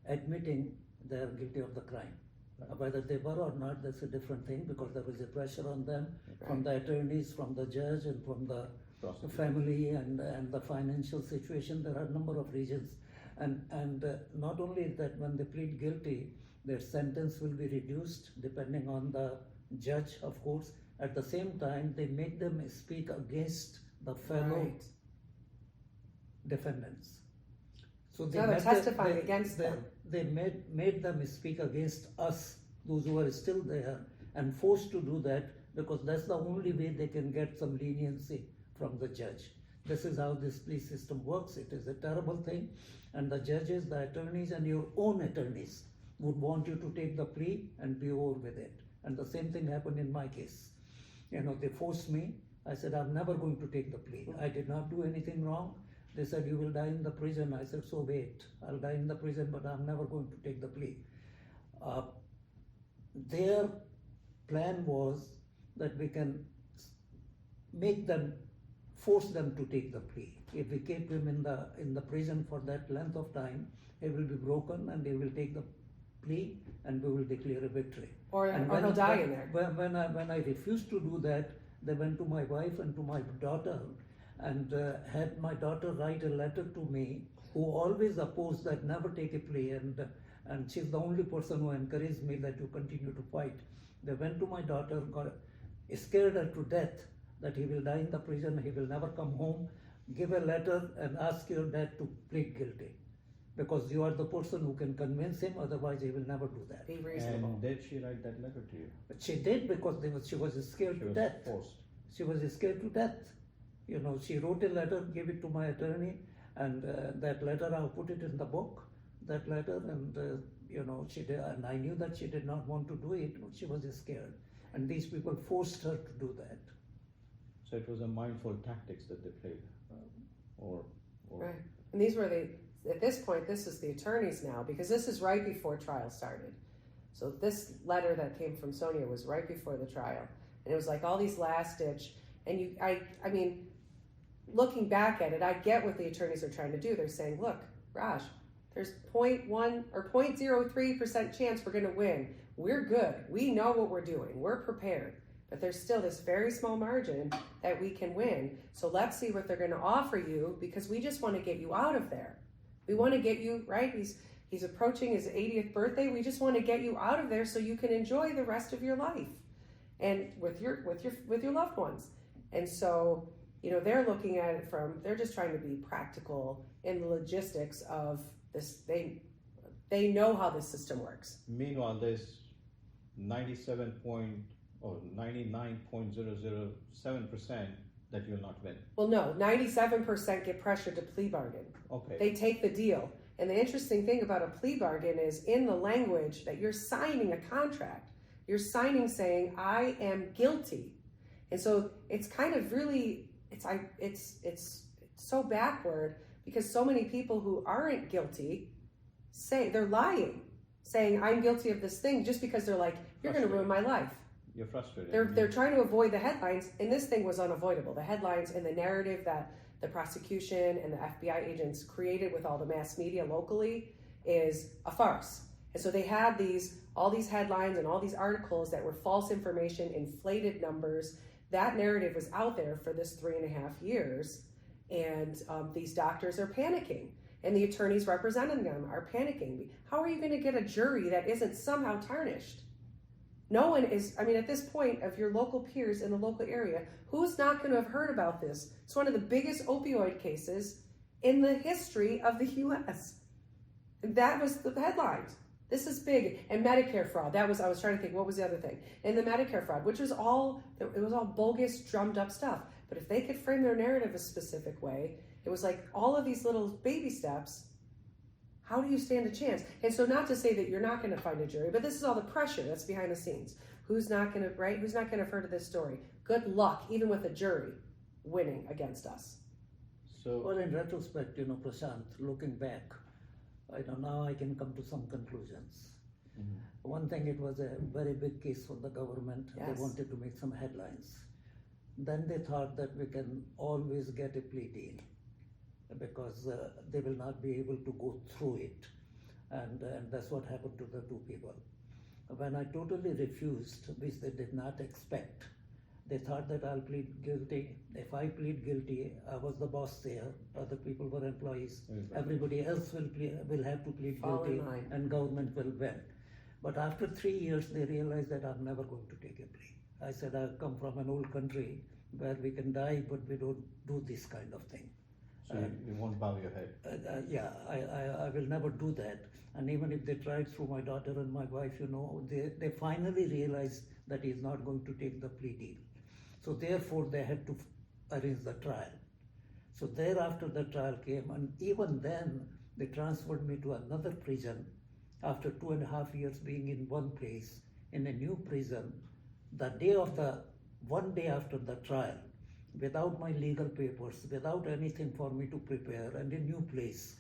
admitting they are guilty of the crime. Whether they were or not, that's a different thing, because there was a pressure on them from the attorneys, from the judge, and from the family and the financial situation. There are a number of reasons. And not only that, when they plead guilty, their sentence will be reduced depending on the judge, of course. At the same time, they make them speak against the fellow Right. defendants. So So they're testifying against them. They made them speak against us, those who are still there, and forced to do that, because that's the only way they can get some leniency from the judge. This is how this plea system works. It is a terrible thing, and the judges, the attorneys, and your own attorneys would want you to take the plea and be over with it. And the same thing happened in my case. They forced me. I said, I'm never going to take the plea. I did not do anything wrong. They said, you will die in the prison. I said, so wait, I'll die in the prison, but I'm never going to take the plea. Their plan was that we can force them to take the plea. If we keep him in the prison for that length of time, he will be broken and they will take the plea and we will declare a victory. Or he'll die in there. When I refused to do that, they went to my wife and to my daughter and had my daughter write a letter to me, who always opposed that, never take a plea, and she's the only person who encouraged me that you continue to fight. They went to my daughter, scared her to death that he will die in the prison, he will never come home, give a letter and ask your dad to plead guilty, because you are the person who can convince him, otherwise he will never do that. Be reasonable. And did she write that letter to you? But she did, because she was scared to death. Forced. She was scared to death. She wrote a letter, gave it to my attorney, and that letter, I put it in the book, that letter, and she did, and I knew that she did not want to do it, but she was scared. And these people forced her to do that. So it was a mindful tactics that they played, or Right. And these were at this point, this is the attorneys now, because this is right before trial started. So this letter that came from Sonia was right before the trial. And it was like all these last ditch, and I mean, looking back at it, I get what the attorneys are trying to do. They're saying, look, Raj, there's 0.1 or 0.03% chance we're going to win. We're good. We know what we're doing. We're prepared. But there's still this very small margin that we can win. So let's see what they're going to offer you, because we just want to get you out of there. We want to get you, right? He's approaching his 80th birthday. We just want to get you out of there so you can enjoy the rest of your life and with your loved ones. And so, they're looking at it they're just trying to be practical in the logistics of this. They know how this system works. Meanwhile, there's 99.007% that you'll not win. Well, no, 97% get pressured to plea bargain. Okay. They take the deal. And the interesting thing about a plea bargain is in the language that you're signing a contract. You're signing saying, I am guilty. And so it's kind of really, it's so backward, because so many people who aren't guilty say they're lying, saying I'm guilty of this thing just because they're like, you're going to ruin my life. You're frustrated. They're trying to avoid the headlines, and this thing was unavoidable. The headlines and the narrative that the prosecution and the FBI agents created with all the mass media locally is a farce. And so they had all these headlines and all these articles that were false information, inflated numbers. That narrative was out there for this 3.5 years, and these doctors are panicking, and the attorneys representing them are panicking. How are you going to get a jury that isn't somehow tarnished? No one is, at this point, of your local peers in the local area, who's not going to have heard about this? It's one of the biggest opioid cases in the history of the U.S. That was the headlines. This is big. And Medicare fraud. I was trying to think, what was the other thing? And the Medicare fraud, which was all bogus, drummed up stuff. But if they could frame their narrative a specific way, it was like all of these little baby steps. How do you stand a chance? And so not to say that you're not going to find a jury, but this is all the pressure that's behind the scenes. Who's not going to, right? Who's not going to refer to this story? Good luck, even with a jury winning against us. So, well, in retrospect, Prashant, looking back, now I can come to some conclusions. mm-hmm. One thing, it was a very big case for the government. Yes. They wanted to make some headlines. Then they thought that we can always get a plea deal because they will not be able to go through it. And that's what happened to the two people. When I totally refused, which they did not expect, they thought that I'll plead guilty. If I plead guilty, I was the boss there, other people were employees. Everybody else will have to plead Fall in guilty line. and government will win. But after 3 years, they realized that I'm never going to take a plea. I said, I come from an old country where we can die, but we don't do this kind of thing. So you won't bow your head? Yeah, I will never do that. And even if they tried through my daughter and my wife, they finally realized that he's not going to take the plea deal. So therefore, they had to arrange the trial. So thereafter, the trial came, and even then, they transferred me to another prison after 2.5 years being in one place, in a new prison. One day after the trial, without my legal papers, without anything for me to prepare, and a new place.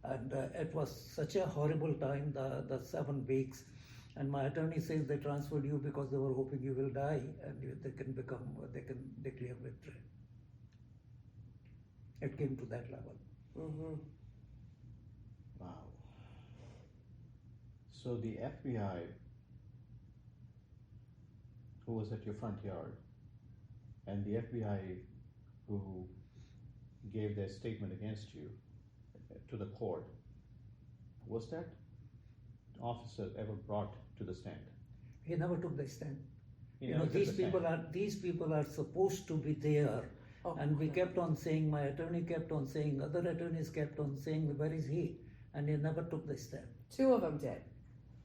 And it was such a horrible time, the 7 weeks. And my attorney says they transferred you because they were hoping you will die and they can declare victory. It came to that level. Mm-hmm. Wow. So the FBI, who was at your front yard, and the FBI who gave their statement against you to the court, was that officer ever brought to the stand? He never took the stand. These people are supposed to be there. Oh, and we kept on saying, my attorney kept on saying, other attorneys kept on saying, where is he? And he never took the stand. 2 of them did.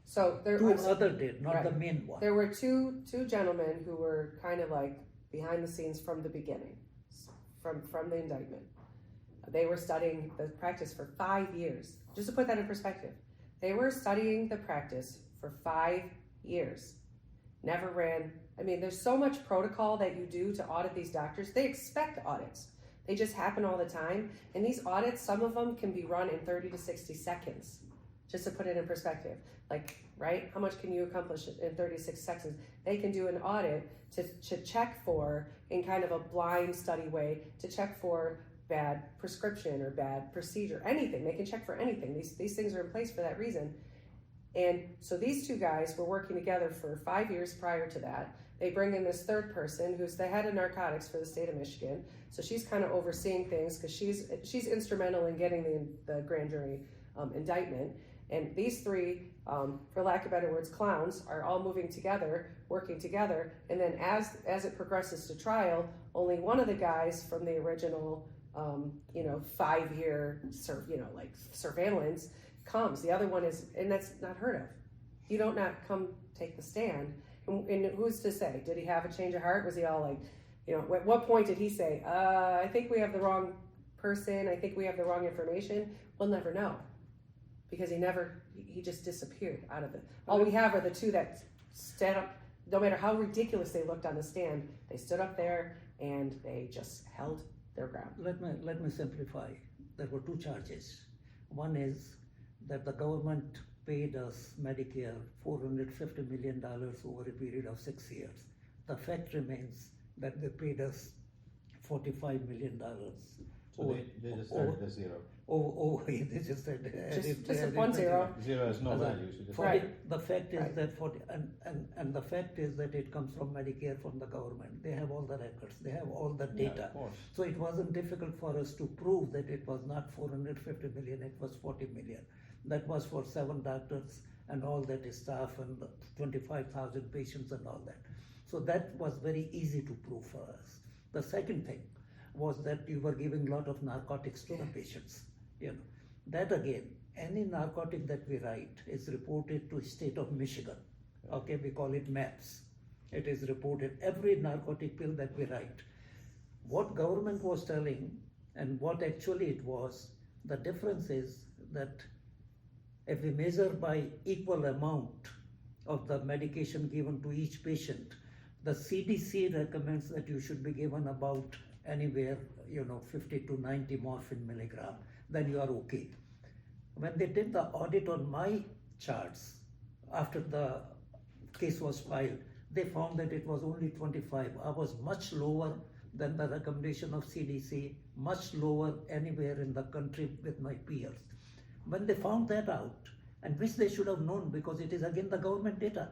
So there Two other did, not right. the main one. There were two gentlemen who were kind of like behind the scenes from the beginning, from the indictment. They were studying the practice for 5 years. Just to put that in perspective, they were studying the practice for 5 years. Never ran. I mean, there's so much protocol that you do to audit these doctors. They expect audits. They just happen all the time. And these audits, some of them can be run in 30 to 60 seconds. Just to put it in perspective. Like, right? How much can you accomplish in 36 seconds? They can do an audit to check for, in kind of a blind study way, to check for bad prescription or bad procedure, anything. They can check for anything. These things are in place for that reason. And so these 2 guys were working together for 5 years prior to that. They bring in this third person who's the head of narcotics for the state of Michigan. So she's kind of overseeing things because she's instrumental in getting the grand jury indictment. And these 3, for lack of better words, clowns, are all moving together, working together. And then as it progresses to trial, only one of the guys from the original 5-year surveillance comes. The other one is, and that's not heard of. You don't not come take the stand. And who's to say? Did he have a change of heart? Was he all like, at what point did he say, I think we have the wrong person, I think we have the wrong information? We'll never know. Because he just disappeared out of it. All we have are the 2 that stood up, no matter how ridiculous they looked on the stand, they stood up there and they just held their ground. Let me simplify. There were 2 charges. One is that the government paid us, Medicare, $450 million over a period of 6 years. The fact remains that they paid us $45 million. So they just started at 0. They just said just 1 0. 0 has no value. So just Right. The fact is Right. that and the fact is that it comes from Medicare, from the government. They have all the records. They have all the Yeah, data. of course. So it wasn't difficult for us to prove that it was not 450 million. It was 40 million. That was for 7 doctors and all that staff and 25,000 patients and all that. So that was very easy to prove for us. The second thing was that you were giving a lot of narcotics to the patients. That again, any narcotic that we write is reported to state of Michigan. Okay, we call it MAPS. It is reported, every narcotic pill that we write. What government was telling and what actually it was, the difference is that if we measure by equal amount of the medication given to each patient, the CDC recommends that you should be given about anywhere, 50 to 90 morphine milligram, then you are okay. When they did the audit on my charts, after the case was filed, they found that it was only 25. I was much lower than the recommendation of CDC, much lower anywhere in the country with my peers. When they found that out, and which they should have known because it is again the government data.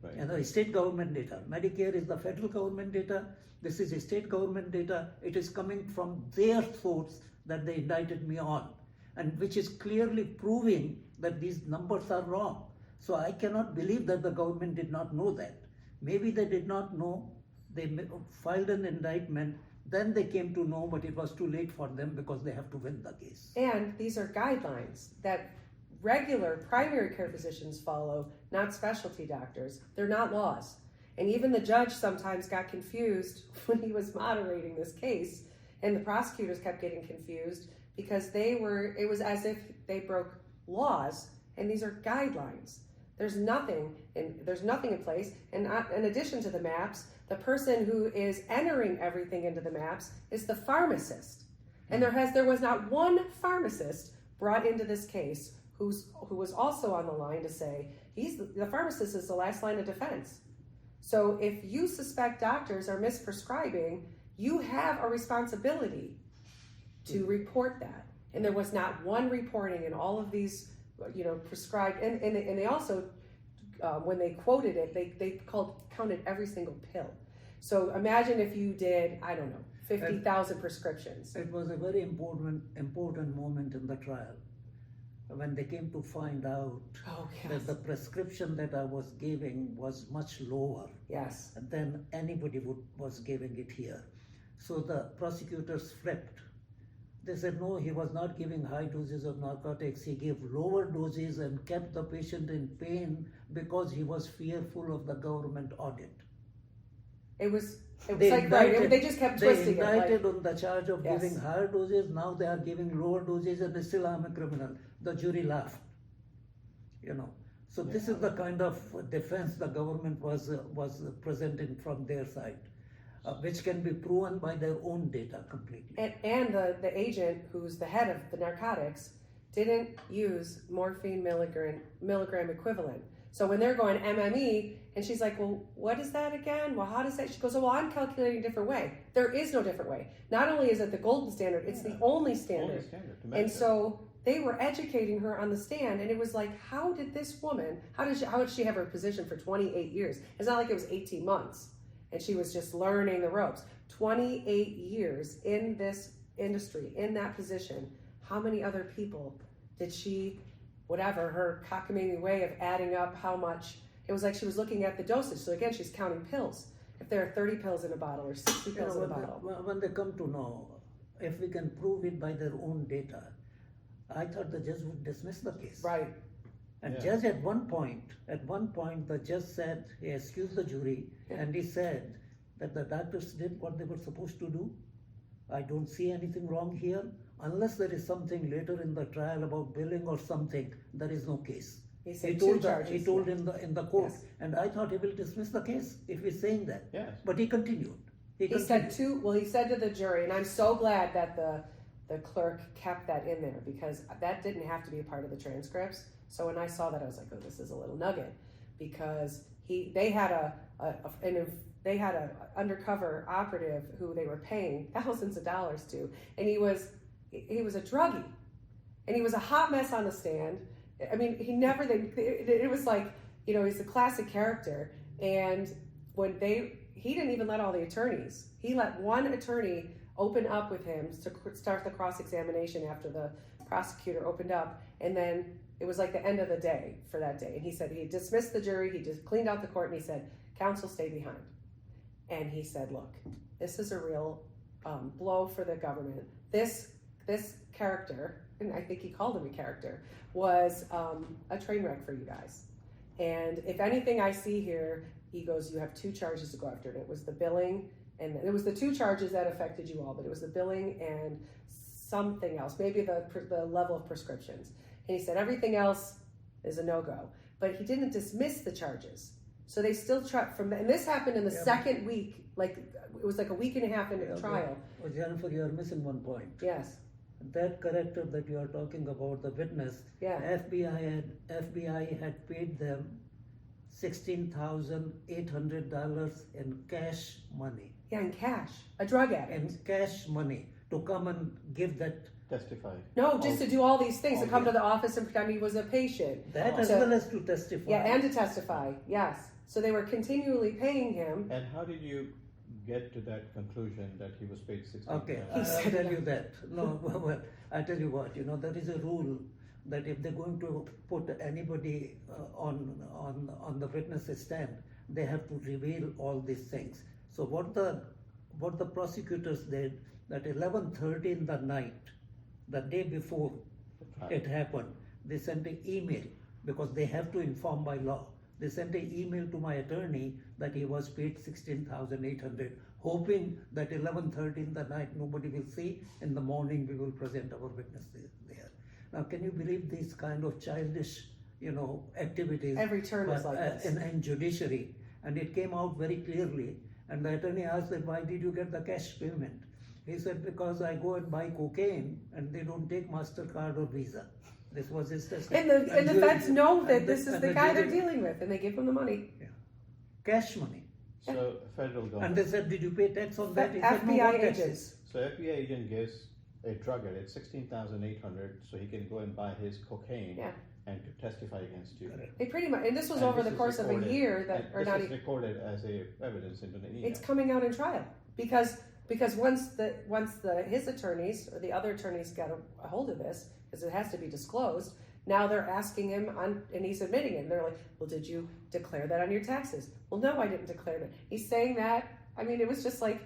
Right. State government data. Medicare is the federal government data. This is a state government data. It is coming from their source that they indicted me on, and which is clearly proving that these numbers are wrong. So I cannot believe that the government did not know that. Maybe they did not know. They filed an indictment. Then they came to know, but it was too late for them because they have to win the case. And these are guidelines that regular primary care physicians follow, not specialty doctors. They're not laws. And even the judge sometimes got confused when he was moderating this case, and the prosecutors kept getting confused because it was as if they broke laws, and these are guidelines. There's nothing in place. And in addition to the MAPS, the person who is entering everything into the MAPS is the pharmacist. And there was not one pharmacist brought into this case who was also on the line to say, the pharmacist is the last line of defense. So if you suspect doctors are misprescribing, you have a responsibility to report that. And there was not one reporting in all of these, prescribed, and they also, when they quoted it, they counted every single pill. So imagine if you did, 50,000 prescriptions. It was a very important moment in the trial when they came to find out that the prescription that I was giving was much lower than anybody was giving it here. So the prosecutors flipped. They said, no, he was not giving high doses of narcotics. He gave lower doses and kept the patient in pain because he was fearful of the government audit. They just kept twisting it. They indicted on the charge of giving higher doses. Now they are giving lower doses, and still I'm a criminal. The jury laughed. So this is the kind of defense the government was presenting from their side, which can be proven by their own data completely. And the agent, who's the head of the narcotics, didn't use morphine milligram equivalent. So when they're going MME, and she's like, well, what is that again? Well, how does that? She goes, well, I'm calculating a different way. There is no different way. Not only is it the golden standard, it's the only standard. And so they were educating her on the stand, and it was like, how did this woman, how did she have her position for 28 years? It's not like it was 18 months, and she was just learning the ropes. 28 years in this industry, in that position. How many other people did she, her cockamamie way of adding up how much, it was like she was looking at the dosage. So again, she's counting pills. If there are 30 pills in a bottle or 60 pills in a bottle. When they come to know, if we can prove it by their own data, I thought the judge would dismiss the case. Right. And judge at one point, the judge said, he excused the jury, and he said that the doctors did what they were supposed to do. I don't see anything wrong here. Unless there is something later in the trial about billing or something, there is no case. He told in the court, and I thought he will dismiss the case if he's saying that. Yes. But he continued. He said to the jury, and I'm so glad that the clerk kept that in there, because that didn't have to be a part of the transcripts. So when I saw that, I was like, oh, this is a little nugget, because they had an undercover operative who they were paying thousands of dollars to, and he was a druggie, and he was a hot mess on the stand. I mean, it was like, he's a classic character. And he didn't even let all the attorneys. He let one attorney open up with him to start the cross-examination after the prosecutor opened up. And then it was like the end of the day for that day. And he said he dismissed the jury. He just cleaned out the court, and he said, counsel, stay behind. And he said, look, this is a real blow for the government. This character and I think he called him a character, was a train wreck for you guys. And if anything I see here, he goes, you have two charges to go after. And it was the billing, and it was the two charges that affected you all, but it was the billing and something else, maybe the level of prescriptions. And he said everything else is a no-go. But he didn't dismiss the charges. So they still tried from and this happened in the second week, like it was like a week and a half into the trial. Well, Jennifer, you are missing one point. Yes. That character that you are talking about, the witness, FBI had paid them $16,800 in cash money. Yeah, in cash. A drug addict. In cash money to come and give that. Testify. No, just to do all these things, to come to the office and pretend he was a patient. That as well as to testify. Yeah, and to testify, yes. So they were continually paying him. And how did you get to that conclusion that he was paid $16,000? Okay, I'll tell you that. No, well, I tell you what, there is a rule that if they're going to put anybody on the witness stand, they have to reveal all these things. So what the prosecutors did, that 11:30 in the night, the day before it happened, they sent an email, because they have to inform by law. They sent an email to my attorney that he was paid $16,800, hoping that 11:30 in the night nobody will see. In the morning we will present our witnesses there. Now, can you believe these kind of childish, activities? Every turn was like this. In judiciary, and it came out very clearly. And the attorney asked him, why did you get the cash payment? He said, because I go and buy cocaine and they don't take MasterCard or Visa. This was his testimony. And the feds know that this is the guy they're dealing with, and they give him the money. Yeah. Cash money. So federal government. And they said, did you pay tax on that? He said, no, FBI what taxes? agents. So FBI agent gives a drug addict $16,800 so he can go and buy his cocaine and to testify against you. They pretty much, and this was over the course of a year This is recorded as a evidence into an email. It's coming out in trial because once his attorneys or the other attorneys got a hold of this, because it has to be disclosed, now they're asking him and he's admitting it. And they're like, well, did you declare that on your taxes? Well, no, I didn't declare that. He's saying that. I mean, it was just like,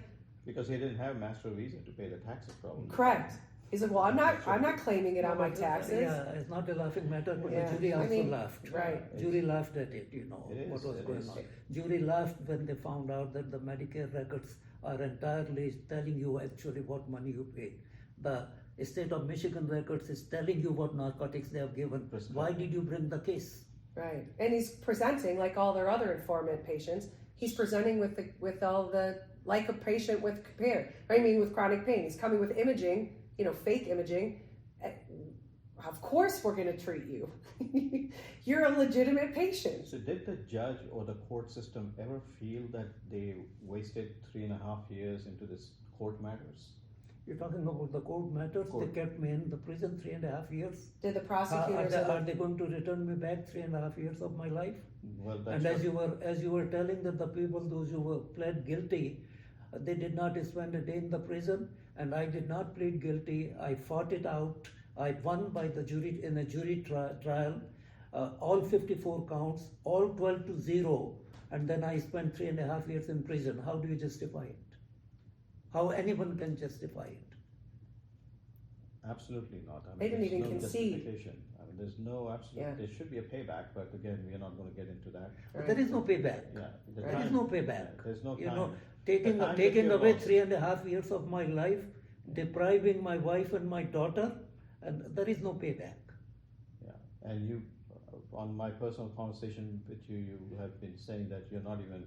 because he didn't have Master Visa to pay the taxes, probably. correct. He said, well, I'm not claiming it on my taxes. Yeah, it's not a laughing matter, but the jury also laughed. Right. Jury laughed at it, what was going on. Jury laughed when they found out that the Medicare records are entirely telling you actually what money you paid. The state of Michigan records is telling you what narcotics they have given. Why did you bring the case? Right. And he's presenting, like all their other informant patients, he's presenting with all the, like a patient with with chronic pain. He's coming with imaging, fake imaging. Of course we're going to treat you. You're a legitimate patient. So did the judge or the court system ever feel that they wasted 3.5 years into this court matters? You're talking about the court matters? They kept me in the prison 3.5 years. Did the prosecutors... Are they going to return me back 3.5 years of my life? Well, that's and as you were telling that the people, those who were pled guilty, they did not spend a day in the prison, and I did not plead guilty. I fought it out. I won by the jury in a jury trial, all 54 counts, all 12-0, and then I spent 3.5 years in prison. How do you justify it? How anyone can justify it? Absolutely not. They didn't even concede. There's no absolute. There should be a payback, but again, we are not going to get into that. But there is no payback. Yeah, there is no payback. There's no time. Taking away 3.5 years of my life, depriving my wife and my daughter, and there is no payback. Yeah, and you, on my personal conversation with you, you have been saying that you're not even.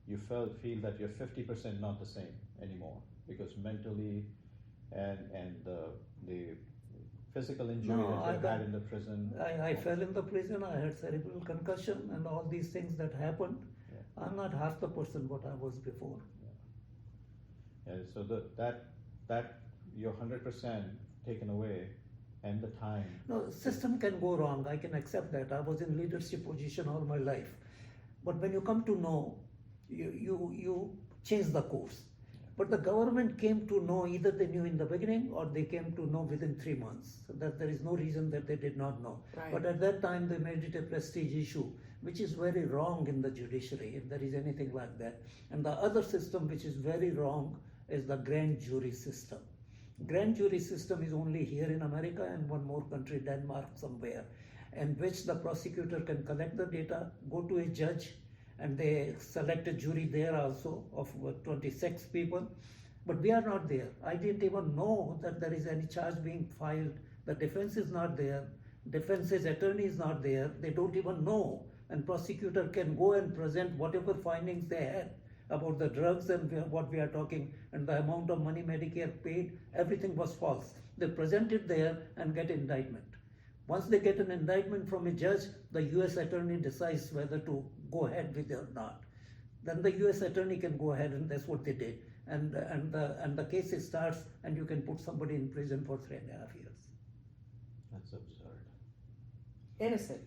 You feel that you're 50% not the same anymore, because mentally, and the physical injury that you had in the prison. I fell in the prison. I had cerebral concussion and all these things that happened. Yeah. I'm not half the person what I was before. Yeah. So that you're 100% taken away, and the time. No, system can go wrong. I can accept that. I was in leadership position all my life, but when you come to know, you change the course. But the government came to know, either they knew in the beginning or they came to know within 3 months. So that there is no reason that they did not know. Right. But at that time they made it a prestige issue, which is very wrong in the judiciary, if there is anything like that. And the other system which is very wrong is the grand jury system. Grand jury system is only here in America and one more country, Denmark somewhere, in which the prosecutor can collect the data, go to a judge, and they select a jury there also of 26 people. But we are not there. I didn't even know that there is any charge being filed. The defense is not there. Defense's attorney is not there. They don't even know. And prosecutor can go and present whatever findings they had about the drugs and what we are talking and the amount of money Medicare paid, everything was false. They present it there and get indictment. Once they get an indictment from a judge, the US attorney decides whether to go ahead with it or not. Then the US attorney can go ahead, and that's what they did. And the case starts, and you can put somebody in prison for 3.5 years. That's absurd. Innocent.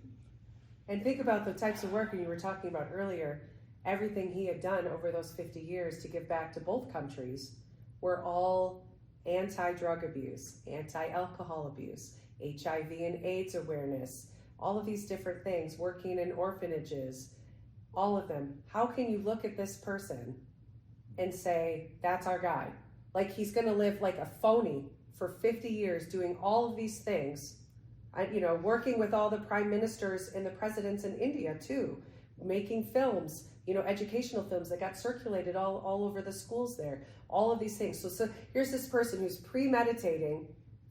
And think about the types of work you were talking about earlier. Everything he had done over those 50 years to give back to both countries were all anti-drug abuse, anti-alcohol abuse, HIV and AIDS awareness, all of these different things, working in orphanages, all of them. How can you look at this person and say, that's our guy? Like he's gonna live like a phony for 50 years doing all of these things, working with all the prime ministers and the presidents in India too, making films, educational films that got circulated all over the schools there, all of these things. So here's this person who's premeditating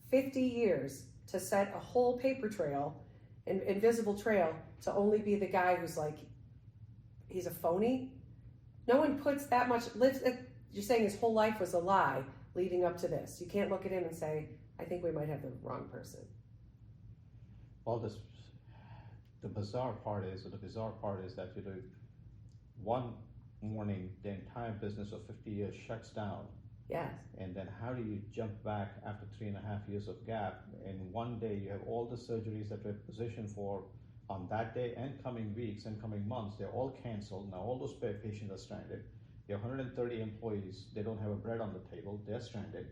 50 years to set a whole paper trail, an invisible trail, to only be the guy who's like, he's a phony. No one puts that much, you're saying his whole life was a lie leading up to this. You can't look at him and say, I think we might have the wrong person. Well, the bizarre part is that one morning the entire business of 50 years shuts down. Yes. And then how do you jump back after 3.5 years of gap? And one day you have all the surgeries that were positioned for on that day and coming weeks and coming months, they're all canceled. Now all those patients are stranded. Your 130 employees, they don't have a bread on the table, they're stranded.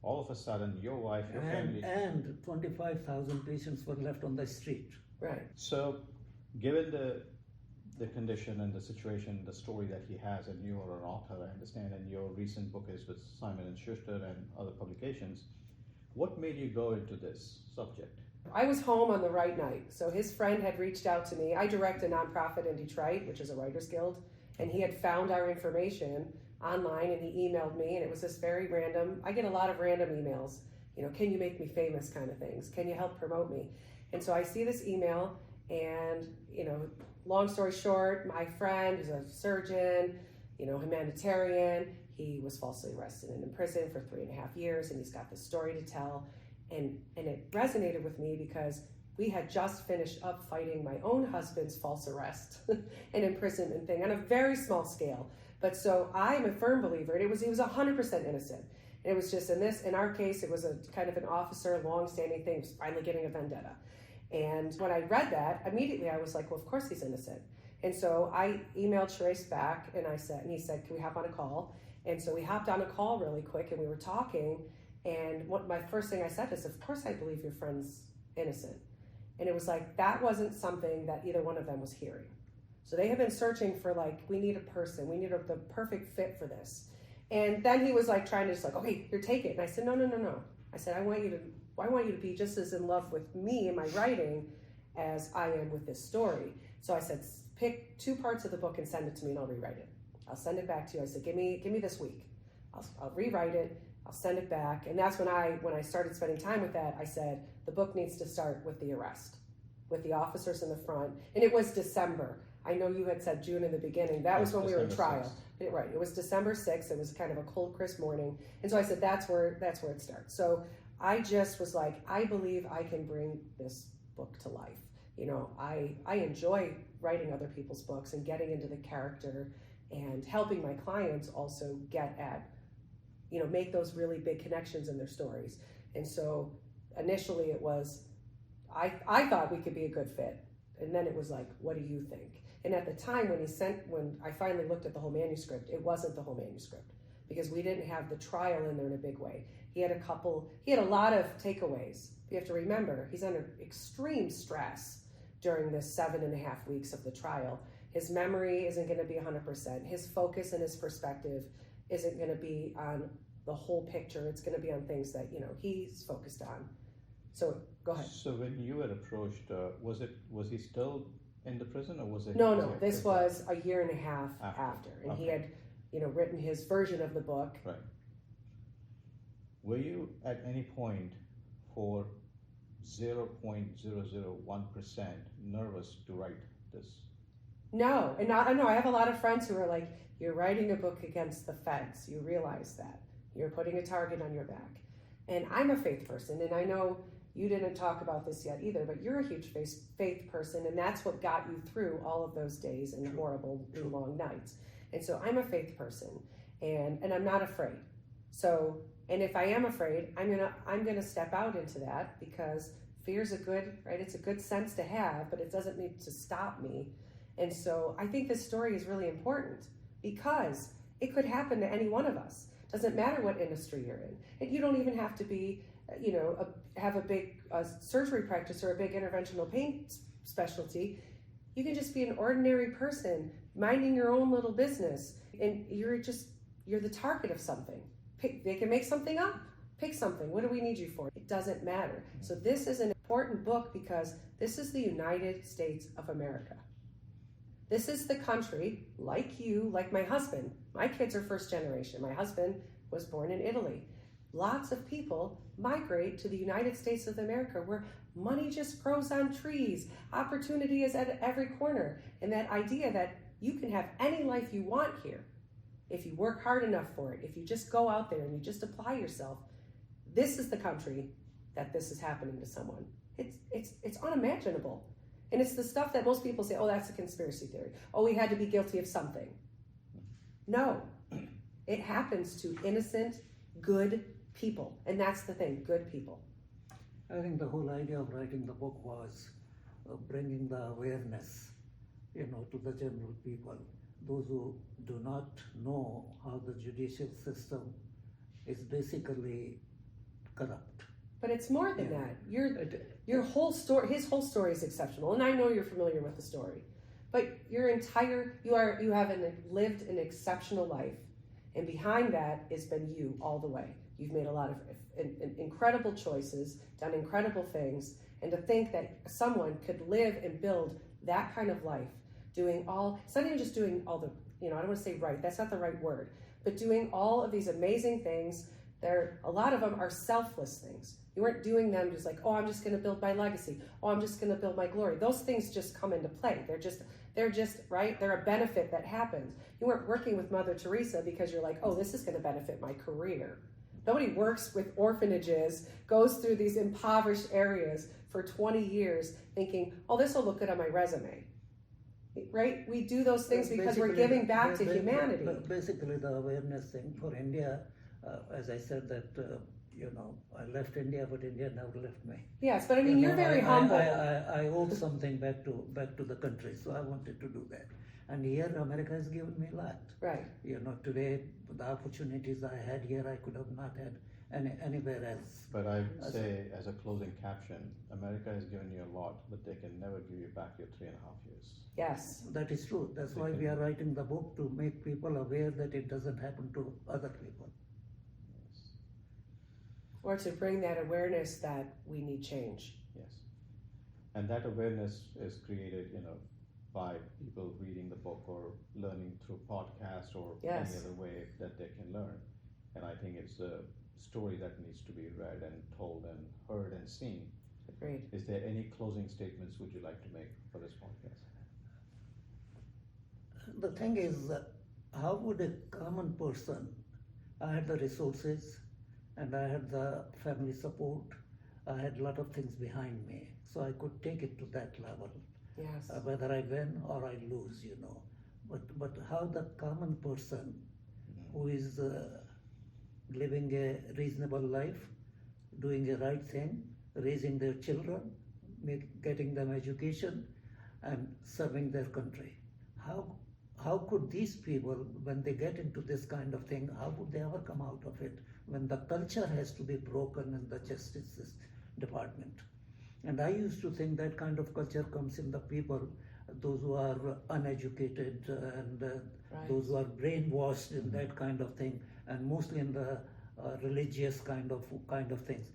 All of a sudden, your wife, your family... And 25,000 patients were left on the street. Right. So, given the condition and the situation, the story that he has, and you are an author, I understand, and your recent book is with Simon & Schuster and other publications, what made you go into this subject? I was home on the right night. So his friend had reached out to me. I direct a nonprofit in Detroit, which is a writers guild, and he had found our information online and he emailed me, and it was this very random, I get a lot of random emails, can you make me famous kind of things? Can you help promote me? And so I see this email, and long story short, my friend is a surgeon, humanitarian. He was falsely arrested and imprisoned for 3.5 years, and he's got this story to tell. And it resonated with me because we had just finished up fighting my own husband's false arrest and imprisonment thing on a very small scale. But so I'm a firm believer, and he was 100% innocent. And it was just in our case, it was a kind of an officer, long-standing thing, just finally getting a vendetta. And when I read that, immediately I was like, well, of course he's innocent. And so I emailed Trace back, and he said, can we hop on a call? And so we hopped on a call really quick, and we were talking. And my first thing I said is, of course I believe your friend's innocent. And it was like, that wasn't something that either one of them was hearing. So they have been searching for we need a person, we need the perfect fit for this. And then he was trying to okay, here, take it. And I said, no. I said, I want you to be just as in love with me and my writing as I am with this story. So I said, pick 2 parts of the book and send it to me, and I'll rewrite it. I'll send it back to you. I said, give me this week. I'll rewrite it. I'll send it back. And that's when I started spending time with that, I said, the book needs to start with the arrest, with the officers in the front. And it was December. I know you had said June in the beginning. That was when we were in trial. Right. It was December 6th. It was kind of a cold, crisp morning. And so I said, that's where it starts. So I just was like, I believe I can bring this book to life. I enjoy writing other people's books and getting into the character and helping my clients also get at, make those really big connections in their stories. And so initially it was, I thought we could be a good fit. And then it was like, what do you think? And at the time when I finally looked at the whole manuscript, it wasn't the whole manuscript because we didn't have the trial in there in a big way. He had a lot of takeaways. You have to remember, he's under extreme stress during this 7.5 weeks of the trial. His memory isn't going to be 100%. His focus and his perspective isn't going to be on the whole picture. It's going to be on things that, he's focused on. So go ahead. So when you were approached, was he still in the prison, or was it? No, this was a year and a half after. And Okay. he had, written his version of the book. Right. Were you at any point for 0.001% nervous to write this? No, and I know I have a lot of friends who are like, you're writing a book against the feds. You realize that. You're putting a target on your back. And I'm a faith person, and I know you didn't talk about this yet either, but you're a huge faith person, and that's what got you through all of those days and horrible long nights. And so I'm a faith person, and I'm not afraid. So, and if I am afraid, I'm gonna step out into that, because fear's it's a good sense to have, but it doesn't need to stop me. And so I think this story is really important, because it could happen to any one of us. Doesn't matter what industry you're in. And you don't even have to be, have a big surgery practice or a big interventional pain specialty. You can just be an ordinary person minding your own little business, and you're the target of something. They can make something up. Pick something. What do we need you for? It doesn't matter. So this is an important book, because this is the United States of America. This is the country, like you, like my husband. My kids are first generation. My husband was born in Italy. Lots of people migrate to the United States of America, where money just grows on trees. Opportunity is at every corner. And that idea that you can have any life you want here, if you work hard enough for it, if you just go out there and you just apply yourself, this is the country that this is happening to someone. It's unimaginable. And it's the stuff that most people say, oh, that's a conspiracy theory. Oh, we had to be guilty of something. No, it happens to innocent, good people. And that's the thing, good people. I think the whole idea of writing the book was bringing the awareness, to the general people. Those who do not know how the judicial system is basically corrupt. But it's more than that. Your whole story, his whole story is exceptional, and I know you're familiar with the story. But you have lived an exceptional life, and behind that has been you all the way. You've made a lot of incredible choices, done incredible things, and to think that someone could live and build that kind of life, it's not even just doing all the, I don't want to say right, that's not the right word, but doing all of these amazing things. A lot of them are selfless things. You weren't doing them just like, oh, I'm just going to build my legacy. Oh, I'm just going to build my glory. Those things just come into play. They're just right. They're a benefit that happens. You weren't working with Mother Teresa because you're like, oh, this is going to benefit my career. Nobody works with orphanages, goes through these impoverished areas for 20 years thinking, oh, this will look good on my resume. Right? We do those things because we're giving back to humanity. Basically, the awareness thing for India, as I said that, I left India, but India never left me. Yes, but I mean, you're very humble. I owed something back to the country, so I wanted to do that. And here, America has given me a lot. Right. Today, the opportunities I had here, I could have not had anywhere else. But I would say, as a closing caption, America has given you a lot, but they can never give you back your 3.5 years. Yes. That is true. That's why we are writing the book, to make people aware that it doesn't happen to other people. Or to bring that awareness that we need change. Yes. And that awareness is created, by people reading the book or learning through podcast or any other way that they can learn. And I think it's a story that needs to be read and told and heard and seen. Agreed. Is there any closing statements would you like to make for this podcast? The thing is, how would a common person, I had the resources and I had the family support, I had a lot of things behind me, so I could take it to that level. Yes. Whether I win or I lose, But how the common person who is living a reasonable life, doing the right thing, raising their children, getting them education, and serving their country. How could these people, when they get into this kind of thing, how would they ever come out of it when the culture has to be broken in the justice department? And I used to think that kind of culture comes in the people, those who are uneducated and those who are brainwashed in that kind of thing, and mostly in the religious kind of things.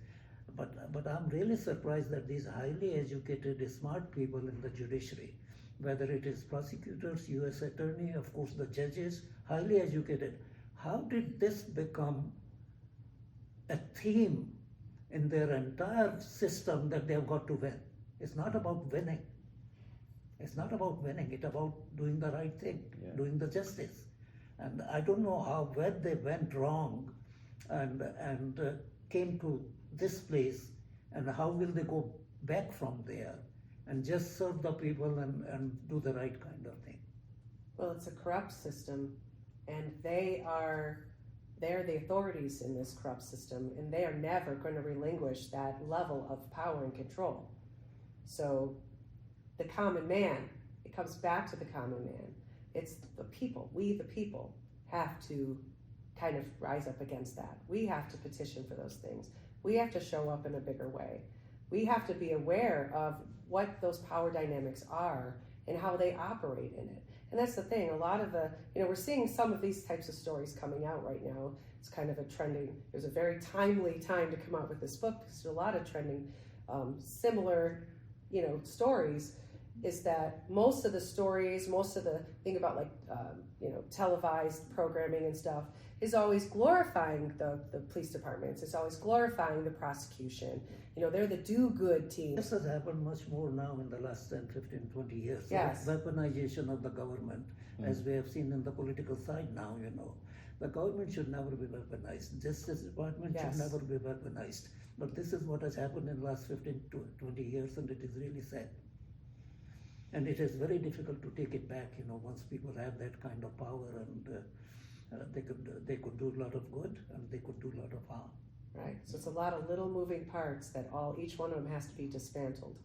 But I'm really surprised that these highly educated, smart people in the judiciary, whether it is prosecutors, U.S. attorney, of course the judges, highly educated, how did this become a theme in their entire system that they have got to win? It's not about winning. It's not about winning. It's about doing the right thing, doing the justice. And I don't know where they went wrong and came to this place, and how will they go back from there and just serve the people and do the right kind of thing. Well, it's a corrupt system, and they're the authorities in this corrupt system, and they are never going to relinquish that level of power and control. So the common man, it comes back to the common man. It's the people, we the people, have to kind of rise up against that. We have to petition for those things. We have to show up in a bigger way. We have to be aware of what those power dynamics are and how they operate in it. And that's the thing, a lot of we're seeing some of these types of stories coming out right now. It's kind of a trending, there's a very timely time to come out with this book because there's a lot of trending similar, stories, is that most of the stories, most of the thing about televised programming and stuff is always glorifying the police departments. It's always glorifying the prosecution. They're the do-good team. This has happened much more now in the last 10, 15, 20 years. Yes. Weaponization of the government, as we have seen in the political side now, The government should never be weaponized. Justice Department should never be weaponized. But this is what has happened in the last 15 to 20 years, and it is really sad. And it is very difficult to take it back, once people have that kind of power, and they could do a lot of good and they could do a lot of harm. Right. So it's a lot of little moving parts that each one of them has to be dismantled.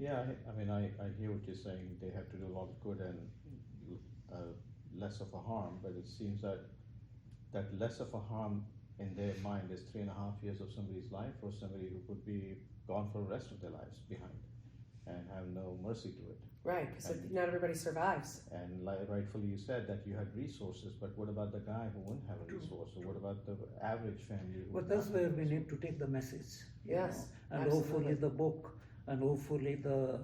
Yeah, I hear what you're saying. They have to do a lot of good and less of a harm, but it seems that less of a harm in their mind is 3.5 years of somebody's life, or somebody who could be gone for the rest of their lives behind and have no mercy to it. Right, because not everybody survives. And rightfully you said that you had resources, but what about the guy who wouldn't have a resource? Or what about the average family? But that's where we need to take the message. Yes, and absolutely. Hopefully the book and hopefully the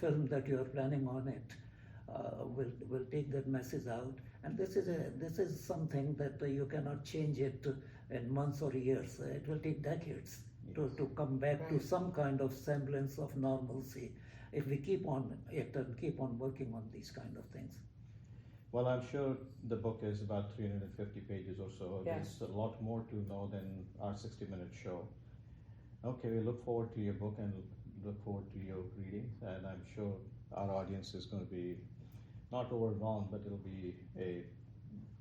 film that you are planning on it will take that message out. And this is something that you cannot change it in months or years. It will take decades to come back to some kind of semblance of normalcy if we keep on it and keep on working on these kind of things. Well, I'm sure the book is about 350 pages or so. Yes. There's a lot more to know than our 60-minute show. Okay, we look forward to your book and look forward to your reading, and I'm sure our audience is going to be not overwhelmed, but it'll be a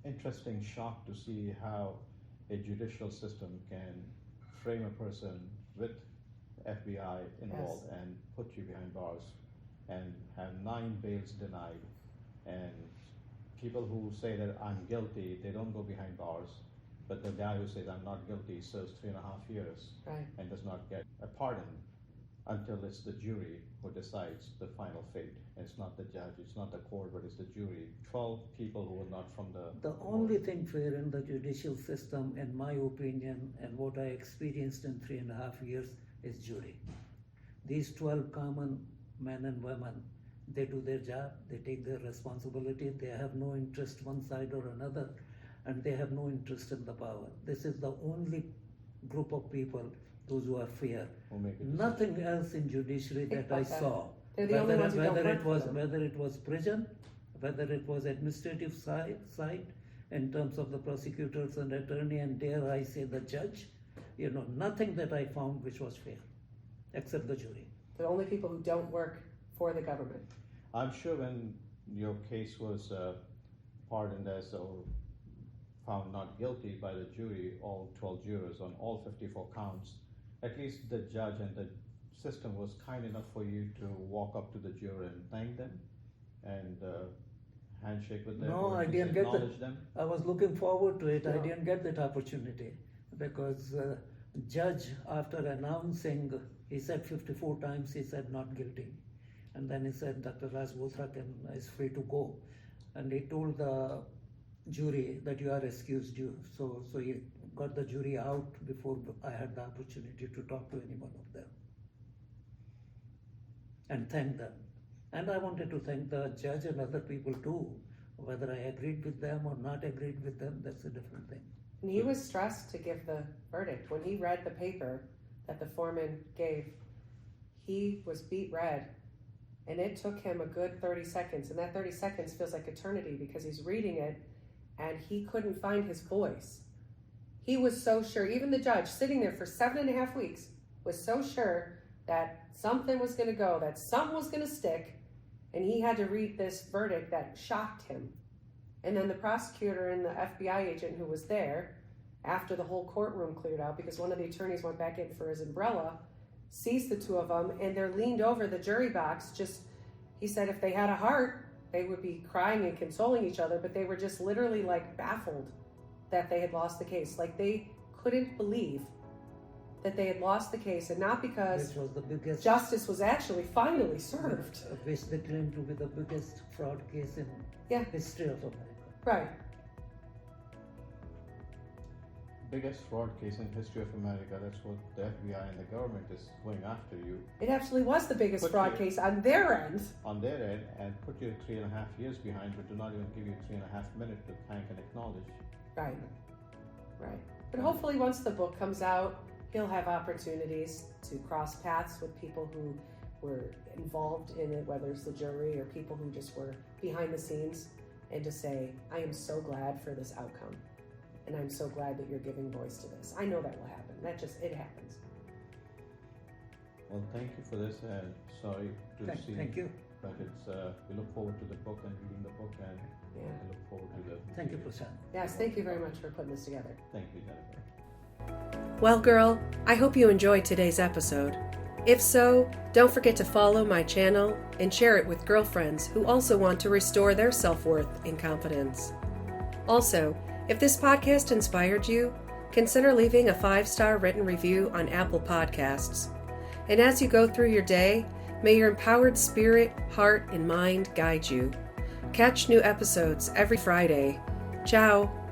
interesting shock to see how a judicial system can frame a person with FBI involved and put you behind bars and have 9 bails denied, and people who say that I'm guilty, they don't go behind bars, but the guy who says I'm not guilty serves 3.5 years and does not get a pardon until it's the jury who decides the final fate. And it's not the judge, it's not the court, but it's the jury. 12 people who are not from the only thing fair in the judicial system, in my opinion, and what I experienced in 3.5 years, is jury. These 12 common men and women, they do their job, they take their responsibility, they have no interest one side or another, and they have no interest in the power. This is the only group of people, those who are fair. Nothing else in judiciary that I saw. They're the only ones who don't whether work it was prison, whether it was administrative side in terms of the prosecutors and attorney, and dare I say the judge, nothing that I found which was fair, except the jury. The only people who don't work for the government. I'm sure when your case was pardoned as or found not guilty by the jury, all 12 jurors on all 54 counts, at least the judge and the system was kind enough for you to walk up to the juror and thank them and handshake with them. No, I didn't get that. I was looking forward to it. No. I didn't get that opportunity because judge, after announcing, he said 54 times, he said not guilty. And then he said Dr. Raj Bothra is free to go. And he told the jury that you are excused. So he got the jury out before I had the opportunity to talk to any one of them and thank them. And I wanted to thank the judge and other people too. Whether I agreed with them or not agreed with them, that's a different thing. And he was stressed to give the verdict. When he read the paper that the foreman gave, he was beet red. And it took him a good 30 seconds. And that 30 seconds feels like eternity because he's reading it and he couldn't find his voice. He was so sure, even the judge sitting there for 7.5 weeks was so sure that something was going to go, that something was going to stick. And he had to read this verdict that shocked him. And then the prosecutor and the FBI agent who was there after the whole courtroom cleared out, because one of the attorneys went back in for his umbrella, sees the two of them and they're leaned over the jury box. He said if they had a heart, they would be crying and consoling each other, but they were just literally like baffled that they had lost the case. Like they couldn't believe that they had lost the case, and not because was the biggest, justice was actually finally served. Which they claim to be the biggest fraud case in history of America. Right. Biggest fraud case in history of America. That's what the FBI and the government is going after you. It actually was the biggest fraud case on their end. On their end, and put you 3.5 years behind, but do not even give you 3.5 minutes to thank and acknowledge. Right. Right. But hopefully once the book comes out, he'll have opportunities to cross paths with people who were involved in it, whether it's the jury or people who just were behind the scenes, and to say, I am so glad for this outcome. And I'm so glad that you're giving voice to this. I know that will happen. It happens. Well, thank you for this, and sorry to see. Thank you. But we look forward to the book and reading the book, and we look forward to the. Thank you, Prashant. Yes, thank you very much for putting this together. Thank you, Jennifer. Well, girl, I hope you enjoyed today's episode. If so, don't forget to follow my channel and share it with girlfriends who also want to restore their self-worth and confidence. Also, if this podcast inspired you, consider leaving a 5-star written review on Apple Podcasts. And as you go through your day, may your empowered spirit, heart, and mind guide you. Catch new episodes every Friday. Ciao.